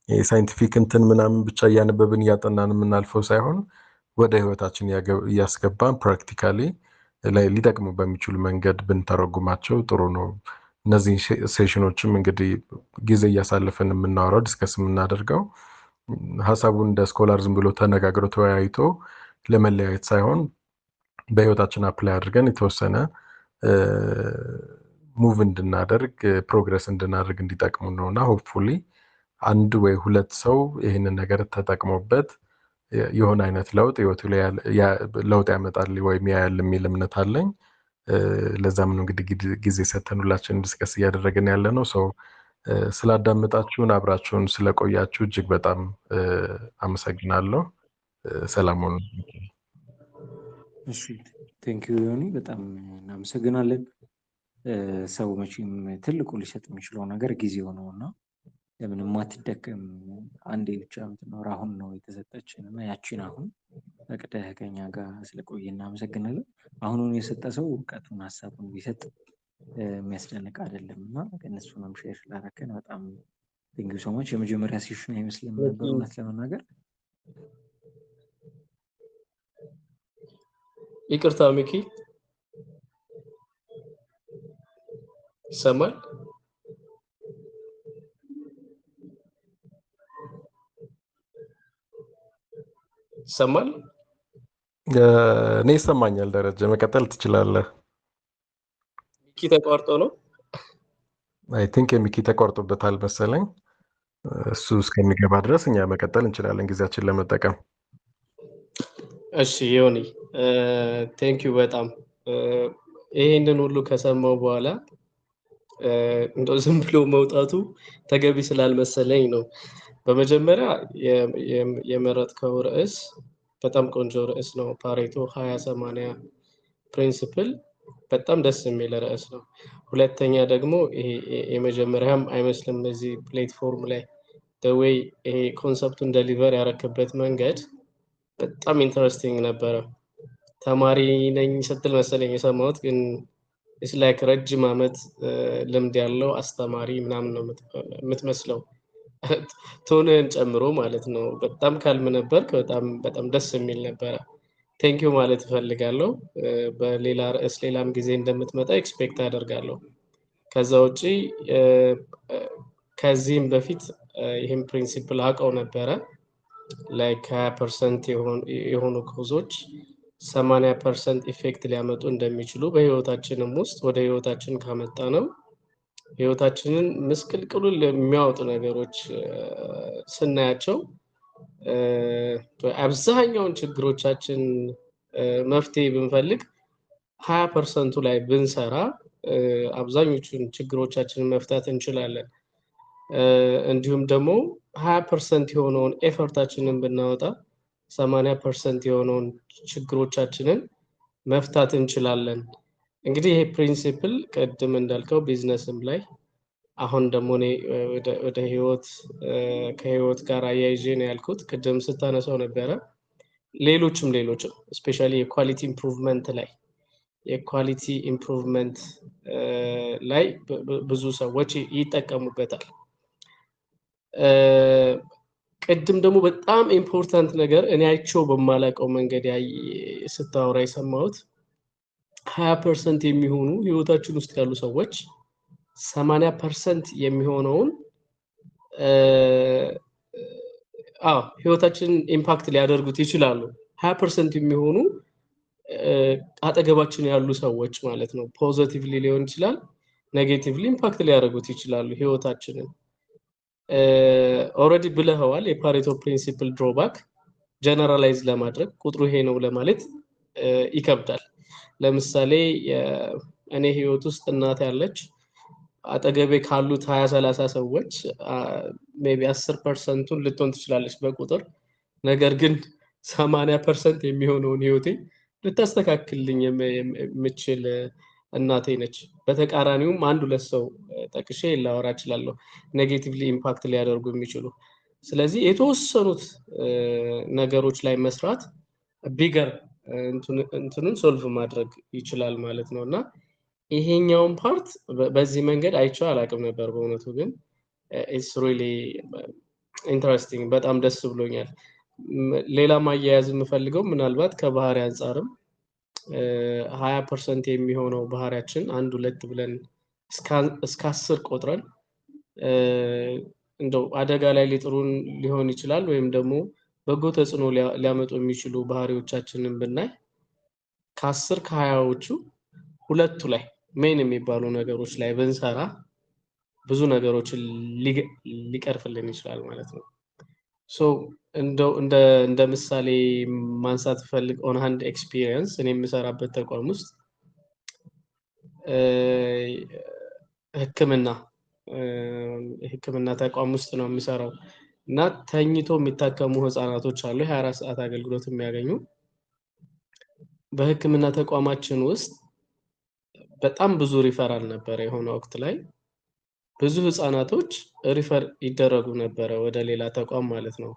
የሳይንቲፊክ እንትን ምናምን ብቻ እያነበብን እያጠናን የምናልፈው ሳይሆን ወደ ህይወታችን እያስገባን ፕራክቲካሊ ላይ ሊጠቅሙ በሚችሉ መንገድ ብንተረጉማቸው ጥሩ ነው። እነዚህ ሴሽኖችም እንግዲህ ጊዜ እያሳለፈን የምናወራው ዲስከስ የምናደርገው ሀሳቡን እንደ ስኮላር ዝም ብሎ ተነጋግሮ ተወያይቶ ለመለያየት ሳይሆን በህይወታችን አፕላይ አድርገን የተወሰነ ሙቭ እንድናደርግ ፕሮግረስ እንድናደርግ እንዲጠቅሙ ነውና ሆፕፉሊ አንድ ወይ ሁለት ሰው ይህንን ነገር ተጠቅሞበት የሆነ አይነት ለውጥ ህይወቱ ላይ ለውጥ ያመጣል ወይም ያያል የሚል እምነት አለኝ። ለዛም ነው እንግዲህ ጊዜ ሰተን ሁላችንም ዲስከስ እያደረግን ያለ ነው። ሰው ስላዳመጣችሁን አብራችሁን ስለቆያችሁ እጅግ በጣም አመሰግናለሁ። ሰላም ሁኑ። እሺ ቴንኪዩ ዮኒ፣ በጣም እናመሰግናለን። ሰው መቼም ትልቁ ሊሰጥ የሚችለው ነገር ጊዜው ነው እና ለምን ማትደከም አንዴ ብቻ የምትኖር አሁን ነው የተሰጠችን እና ያቺን አሁን ፈቅደህ ከኛ ጋር ስለቆየ እናመሰግናለን። አሁኑን የሰጠ ሰው እውቀቱን ሀሳቡን ቢሰጥ የሚያስደንቅ አይደለም እና ከእነሱንም ሼር ስላደረከን በጣም ቴንኪዩ ሶ ማች። የመጀመሪያ ሴሽን አይመስልም ነበር እውነት ለመናገር። ይቅርታ ሚኪ ይሰማል? ይሰማል? እኔ ይሰማኛል። ደረጀ መቀጠል ትችላለህ። ሚኪ ተቋርጦ ነው? አይ ቲንክ የሚኪ ተቋርጦበታል መሰለኝ። እሱ እስከሚገባ ድረስ እኛ መቀጠል እንችላለን ጊዜያችን ለመጠቀም። እሺ ዮኒ ቴንኪዩ በጣም ይሄንን ሁሉ ከሰማው በኋላ እንደው ዝም ብሎ መውጣቱ ተገቢ ስላልመሰለኝ ነው። በመጀመሪያ የመረጥከው ርዕስ በጣም ቆንጆ ርዕስ ነው። ፓሬቶ 20/80 ፕሪንሲፕል በጣም ደስ የሚል ርዕስ ነው። ሁለተኛ ደግሞ ይሄ የመጀመሪያም አይመስልም እዚህ ፕሌትፎርም ላይ ወይ ይሄ ኮንሰፕቱን ደሊቨር ያረክበት መንገድ በጣም ኢንተረስቲንግ ነበረ። ተማሪ ነኝ ስትል መሰለኝ የሰማሁት፣ ግን ኢትስ ላይክ ረጅም ዓመት ልምድ ያለው አስተማሪ ምናምን ነው የምትመስለው ቶንን ጨምሮ ማለት ነው። በጣም ካልም ነበርክ። በጣም ደስ የሚል ነበረ። ቴንኪዩ ማለት እፈልጋለሁ። በሌላ ርዕስ ሌላም ጊዜ እንደምትመጣ ኤክስፔክት አደርጋለሁ። ከዛ ውጪ ከዚህም በፊት ይህም ፕሪንሲፕል አውቀው ነበረ። ላይክ 20% የሆኑ ኮዞች 80% ኢፌክት ሊያመጡ እንደሚችሉ በህይወታችንም ውስጥ ወደ ህይወታችን ካመጣ ነው ህይወታችንን ምስቅልቅሉን የሚያወጡ ነገሮች ስናያቸው አብዛኛውን ችግሮቻችን መፍትሄ ብንፈልግ 20%ቱ ላይ ብንሰራ አብዛኞቹን ችግሮቻችንን መፍታት እንችላለን። እንዲሁም ደግሞ 20% የሆነውን ኤፈርታችንን ብናወጣ 80% የሆነውን ችግሮቻችንን መፍታት እንችላለን። እንግዲህ ይሄ ፕሪንሲፕል ቅድም እንዳልከው ቢዝነስም ላይ አሁን ደግሞ እኔ ወደ ህይወት ከህይወት ጋር አያይዤ ነው ያልኩት። ቅድም ስታነሳው ነበረ ሌሎችም ስፔሻሊ የኳሊቲ ኢምፕሩቭመንት ላይ ብዙ ሰዎች ይጠቀሙበታል። ቅድም ደግሞ በጣም ኢምፖርታንት ነገር እኔ አይቼው በማላውቀው መንገድ ስታወራ የሰማሁት 20% የሚሆኑ ህይወታችን ውስጥ ያሉ ሰዎች 80% የሚሆነውን ህይወታችን ኢምፓክት ሊያደርጉት ይችላሉ። 20% የሚሆኑ አጠገባችን ያሉ ሰዎች ማለት ነው። ፖዚቲቭሊ ሊሆን ይችላል፣ ኔጌቲቭሊ ኢምፓክት ሊያደርጉት ይችላሉ ህይወታችንን። ኦልሬዲ ብለኸዋል። የፓሬቶ ፕሪንሲፕል ድሮባክ ጀነራላይዝ ለማድረግ ቁጥሩ ይሄ ነው ለማለት ይከብዳል። ለምሳሌ እኔ ህይወት ውስጥ እናት ያለች፣ አጠገቤ ካሉት 20-30 ሰዎች ሜቢ 10%ቱን ልትሆን ትችላለች በቁጥር። ነገር ግን 80% የሚሆነውን ህይወቴ ልታስተካክልልኝ የምችል እናቴ ነች። በተቃራኒውም አንድ ሁለት ሰው ጠቅሼ ላወራ እችላለሁ ኔጌቲቭሊ ኢምፓክት ሊያደርጉ የሚችሉ። ስለዚህ የተወሰኑት ነገሮች ላይ መስራት ቢገር እንትኑን ሶልቭ ማድረግ ይችላል ማለት ነው። እና ይሄኛውን ፓርት በዚህ መንገድ አይቼው አላውቅም ነበር በእውነቱ። ግን ኢትስ ሪሊ ኢንተረስቲንግ፣ በጣም ደስ ብሎኛል። ሌላ ማያያዝ የምፈልገው ምናልባት ከባህሪ አንጻርም 20% የሚሆነው ባህሪያችን 1-2 ብለን እስከ 10 ቆጥረን እንደው አደጋ ላይ ሊጥሩን ሊሆን ይችላል ወይም ደግሞ በጎ ተጽዕኖ ሊያመጡ የሚችሉ ባህሪዎቻችንን ብናይ ከ10 ከ20ዎቹ ሁለቱ ላይ ሜን የሚባሉ ነገሮች ላይ ብንሰራ ብዙ ነገሮችን ሊቀርፍልን ይችላል ማለት ነው። ሶ እንደው እንደ ምሳሌ ማንሳት ፈልግ ኦን ሃንድ ኤክስፒሪየንስ እኔ የምሰራበት ተቋም ውስጥ ህክምና ተቋም ውስጥ ነው የምሰራው እና ተኝቶ የሚታከሙ ህፃናቶች አሉ 24 ሰዓት አገልግሎት የሚያገኙ። በህክምና ተቋማችን ውስጥ በጣም ብዙ ሪፈራል ነበረ። የሆነ ወቅት ላይ ብዙ ህፃናቶች ሪፈር ይደረጉ ነበረ ወደ ሌላ ተቋም ማለት ነው።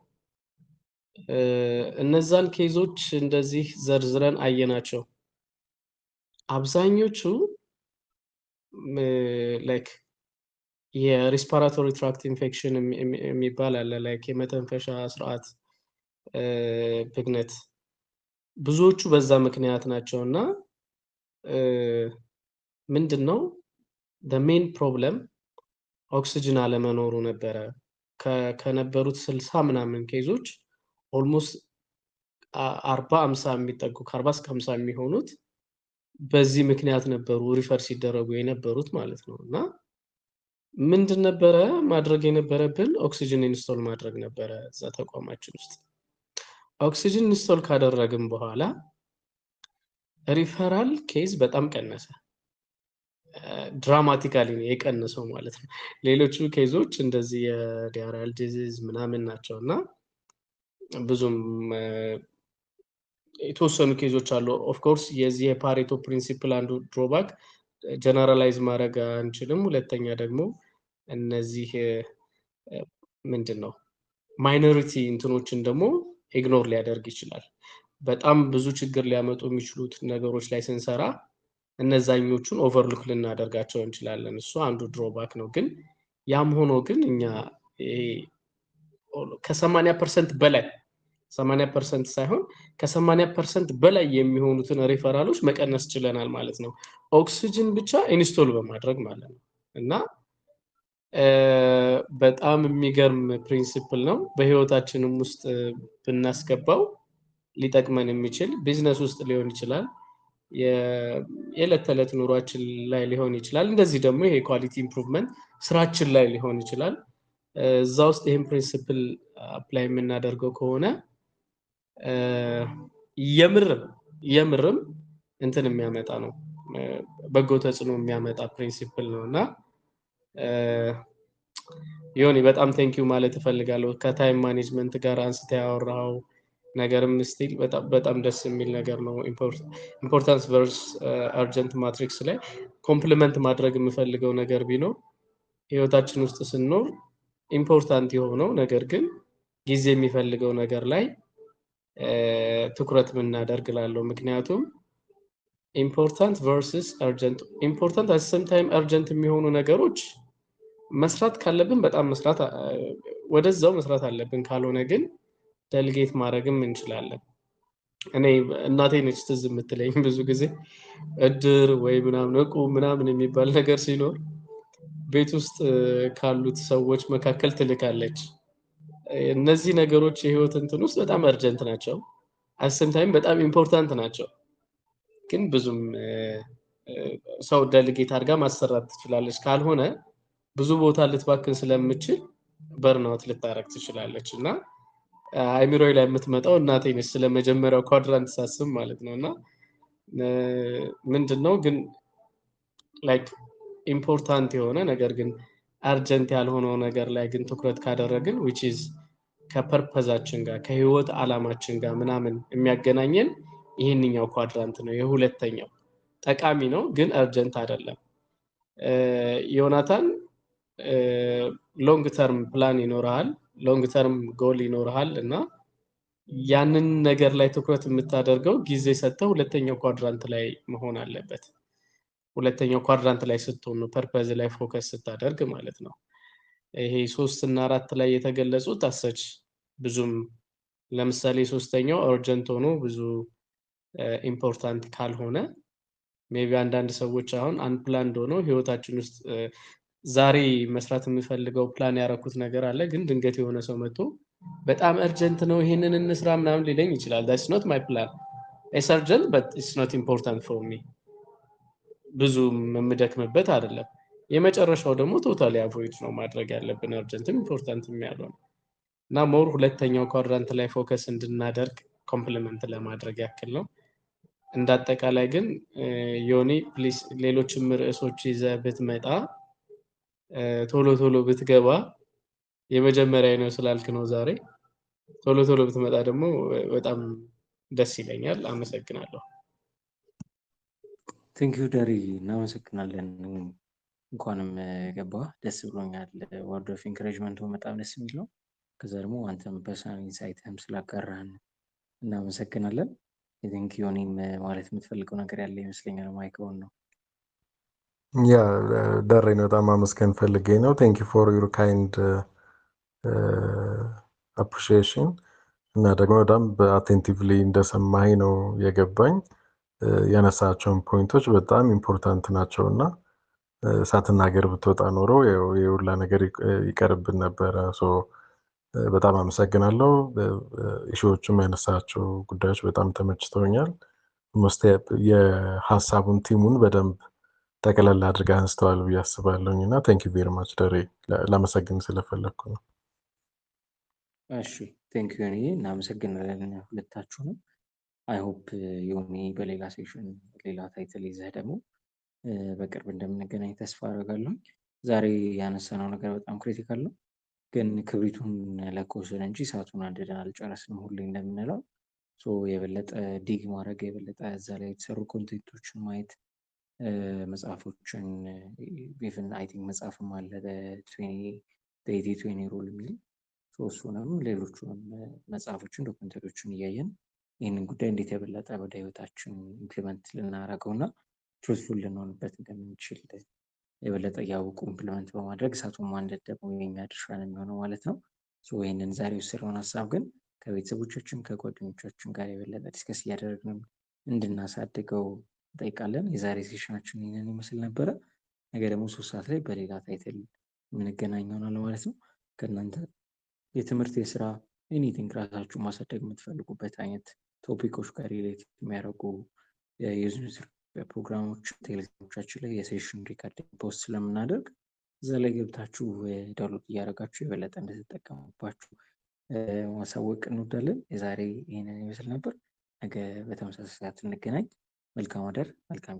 እነዛን ኬዞች እንደዚህ ዘርዝረን አየናቸው። አብዛኞቹ ላይክ የሪስፓራቶሪ ትራክት ኢንፌክሽን የሚባል አለ፣ ላይክ የመተንፈሻ ስርዓት ብግነት፣ ብዙዎቹ በዛ ምክንያት ናቸው። እና ምንድነው the main problem ኦክሲጅን አለመኖሩ ነበረ። ከነበሩት 60 ምናምን ኬዞች ኦልሞስት 40-50 የሚጠጉ ከ40 እስከ 50 የሚሆኑት በዚህ ምክንያት ነበሩ ሪፈር ሲደረጉ የነበሩት ማለት ነው። እና ምንድን ነበረ ማድረግ የነበረብን? ኦክሲጅን ኢንስቶል ማድረግ ነበረ እዛ ተቋማችን ውስጥ። ኦክሲጅን ኢንስቶል ካደረግን በኋላ ሪፈራል ኬዝ በጣም ቀነሰ። ድራማቲካሊ ነው የቀነሰው ማለት ነው። ሌሎቹ ኬዞች እንደዚህ የዲያሪያል ዲዚዝ ምናምን ናቸው እና ብዙም የተወሰኑ ኬዞች አሉ። ኦፍ ኮርስ የዚህ የፓሬቶ ፕሪንሲፕል አንዱ ድሮባክ ጀነራላይዝ ማድረግ አንችልም። ሁለተኛ ደግሞ እነዚህ ምንድነው ማይኖሪቲ እንትኖችን ደግሞ ኢግኖር ሊያደርግ ይችላል። በጣም ብዙ ችግር ሊያመጡ የሚችሉት ነገሮች ላይ ስንሰራ እነዛኞቹን ኦቨርሉክ ልናደርጋቸው እንችላለን። እሱ አንዱ ድሮባክ ነው። ግን ያም ሆኖ ግን እኛ ከ80% በላይ 80% ሳይሆን ከ80% በላይ የሚሆኑትን ሪፈራሎች መቀነስ ችለናል ማለት ነው። ኦክሲጅን ብቻ ኢንስቶል በማድረግ ማለት ነው። እና በጣም የሚገርም ፕሪንሲፕል ነው። በህይወታችንም ውስጥ ብናስገባው ሊጠቅመን የሚችል ቢዝነስ ውስጥ ሊሆን ይችላል፣ የዕለት ተዕለት ኑሯችን ላይ ሊሆን ይችላል። እንደዚህ ደግሞ ይሄ ኳሊቲ ኢምፕሩቭመንት ስራችን ላይ ሊሆን ይችላል። እዛ ውስጥ ይሄን ፕሪንሲፕል አፕላይ የምናደርገው ከሆነ የምርም እንትን የሚያመጣ ነው፣ በጎ ተጽዕኖ የሚያመጣ ፕሪንሲፕል ነው። እና ዮኒ በጣም ቴንኪው ማለት እፈልጋለሁ። ከታይም ማኔጅመንት ጋር አንስተ ያወራው ነገርም ስቲል በጣም ደስ የሚል ነገር ነው። ኢምፖርታንስ ቨርስ አርጀንት ማትሪክስ ላይ ኮምፕሊመንት ማድረግ የምፈልገው ነገር ቢኖር ህይወታችን ውስጥ ስንኖር ኢምፖርታንት የሆነው ነገር ግን ጊዜ የሚፈልገው ነገር ላይ ትኩረት የምናደርግ ላለው። ምክንያቱም ኢምፖርታንት ቨርሰስ አርጀንት፣ ኢምፖርታንት አት ሰም ታይም አርጀንት የሚሆኑ ነገሮች መስራት ካለብን በጣም መስራት ወደዛው መስራት አለብን። ካልሆነ ግን ዴሊጌት ማድረግም እንችላለን። እኔ እናቴ ነች ትዝ የምትለኝ ብዙ ጊዜ እድር ወይ ምናምን እቁብ ምናምን የሚባል ነገር ሲኖር ቤት ውስጥ ካሉት ሰዎች መካከል ትልካለች። እነዚህ ነገሮች የህይወት እንትን ውስጥ በጣም አርጀንት ናቸው፣ አሰም ታይም በጣም ኢምፖርታንት ናቸው። ግን ብዙም ሰው ዴሊጌት አድርጋ ማሰራት ትችላለች። ካልሆነ ብዙ ቦታ ልትባክን ስለምችል በርናውት ልታረግ ትችላለች። እና አይሚሮይ ላይ የምትመጣው እናቴ ነች ስለመጀመሪያው ኳድራንት ሳስብ ማለት ነው። እና ምንድነው ግን ላይክ ኢምፖርታንት የሆነ ነገር ግን አርጀንት ያልሆነው ነገር ላይ ግን ትኩረት ካደረግን which is ከፐርፐዛችን ጋር ከህይወት አላማችን ጋር ምናምን የሚያገናኘን ይሄንኛው ኳድራንት ነው። የሁለተኛው ጠቃሚ ነው ግን አርጀንት አይደለም። ዮናታን ሎንግ ተርም ፕላን ይኖርሃል፣ ሎንግ ተርም ጎል ይኖርሃል እና ያንን ነገር ላይ ትኩረት የምታደርገው ጊዜ ሰጥተው ሁለተኛው ኳድራንት ላይ መሆን አለበት። ሁለተኛው ኳድራንት ላይ ስትሆን ነው ፐርፐዝ ላይ ፎከስ ስታደርግ ማለት ነው። ይሄ 3 እና 4 ላይ የተገለጹት አሰች ብዙም ለምሳሌ ሶስተኛው አርጀንት ሆኖ ብዙ ኢምፖርታንት ካልሆነ ሜቢ አንዳንድ ሰዎች አሁን አንፕላንድ ሆኖ ህይወታችን ውስጥ ዛሬ መስራት የምፈልገው ፕላን ያደረኩት ነገር አለ፣ ግን ድንገት የሆነ ሰው መጥቶ በጣም እርጀንት ነው ይሄንን እንስራ ምናምን ሊለኝ ይችላል። that's not my plan. it's urgent but it's not important for me. ብዙ የምደክምበት አይደለም። የመጨረሻው ደግሞ ቶታሊ አቮይድ ነው ማድረግ ያለብን እርጀንትም ኢምፖርታንትም ያለው እና ሞር ሁለተኛው ኳድራንት ላይ ፎከስ እንድናደርግ ኮምፕሊመንት ለማድረግ ያክል ነው። እንዳጠቃላይ ግን ዮኒ ፕሊስ ሌሎችም ርዕሶች ይዘህ ብትመጣ ቶሎ ቶሎ ብትገባ የመጀመሪያ ነው ስላልክ ነው ዛሬ ቶሎ ቶሎ ብትመጣ ደግሞ በጣም ደስ ይለኛል። አመሰግናለሁ። ቴንክ ዩ ደሪ፣ እናመሰግናለን። እንኳንም ገባ፣ ደስ ብሎኛል። ወርድ ኦፍ ኢንካሬጅመንቱ በጣም ደስ የሚል ነው። ከዛ ደግሞ አንተም ፐርሰናል ኢንሳይትህም ስላጋራህን እናመሰግናለን። ቴንክ ዩ። እኔም ማለት የምትፈልገው ነገር ያለ ይመስለኛል። ማይክሮን ነው። ያ ደሬን በጣም አመስገን ፈልጌ ነው። ቴንክ ዩ ፎር ዩር ካይንድ አፕሪሺዬሽን እና ደግሞ በጣም በአቴንቲቭሊ እንደሰማኝ ነው የገባኝ። ያነሳቸውን ፖይንቶች በጣም ኢምፖርታንት ናቸው እና ሳትናገር ብትወጣ ኖሮ የሁላ ነገር ይቀርብን ነበረ። በጣም አመሰግናለሁ። ኢሹዎችም ያነሳቸው ጉዳዮች በጣም ተመችተውኛል። የሀሳቡን ቲሙን በደንብ ጠቅለል አድርጋ አንስተዋል ብዬ አስባለሁኝ እና ቴንክ ዩ ቬሪ ማች ደሬ፣ ላመሰግን ስለፈለግኩ ነው። እሺ ቴንክ ዩ ዮኒ፣ እናመሰግናለን ሁለታችሁንም። አይ ሆፕ ዮኒ በሌላ ሴሽን ሌላ ታይትል ይዘህ ደግሞ በቅርብ እንደምንገናኝ ተስፋ አደርጋለሁ። ዛሬ ያነሳነው ነገር በጣም ክሪቲካል ነው፣ ግን ክብሪቱን ለኮስን እንጂ እሳቱን አንድደን አልጨረስንም ሁሌ እንደምንለው። የበለጠ ዲግ ማድረግ የበለጠ እዛ ላይ የተሰሩ ኮንቴንቶችን ማየት፣ መጽሐፎችን ኢቭን አይ ቲንክ መጽሐፍም አለ ደ80/20 ሩል የሚል እሱንም ሌሎቹንም መጽሐፎችን ዶክመንተሪዎችን እያየን ይህንን ጉዳይ እንዴት የበለጠ ወደ ህይወታችን ኢምፕሊመንት ልናደርገው እና ትሩትፉል ልንሆንበት እንደምንችል የበለጠ እያወቁ ኢምፕሊመንት በማድረግ እሳቱን ማንደድ ደግሞ የኛ ድርሻ ነው የሚሆነው ማለት ነው። ይህንን ዛሬ የወሰደውን ሀሳብ ግን ከቤተሰቦቻችን ከጓደኞቻችን ጋር የበለጠ ዲስከስ እያደረግን እንድናሳድገው እንጠይቃለን። የዛሬ ሴሽናችን ይህንን ይመስል ነበረ። ነገ ደግሞ 3 ሰዓት ላይ በሌላ ታይትል የምንገናኝ ይሆናል ማለት ነው። ከእናንተ የትምህርት የስራ ኤኒቲንግ ራሳችሁ ማሳደግ የምትፈልጉበት አይነት ቶፒኮች ጋር ሪሌት የሚያደርጉ የዩዝነስ ፕሮግራሞች ቴሌግራሞቻችን ላይ የሴሽን ሪካርዲንግ ፖስት ስለምናደርግ እዛ ላይ ገብታችሁ ዳውንሎድ እያደረጋችሁ የበለጠ እንደተጠቀሙባችሁ ማሳወቅ እንወዳለን። የዛሬ ይህንን ይመስል ነበር። ነገ በተመሳሳይ ሰዓት እንገናኝ። መልካም አደር፣ መልካም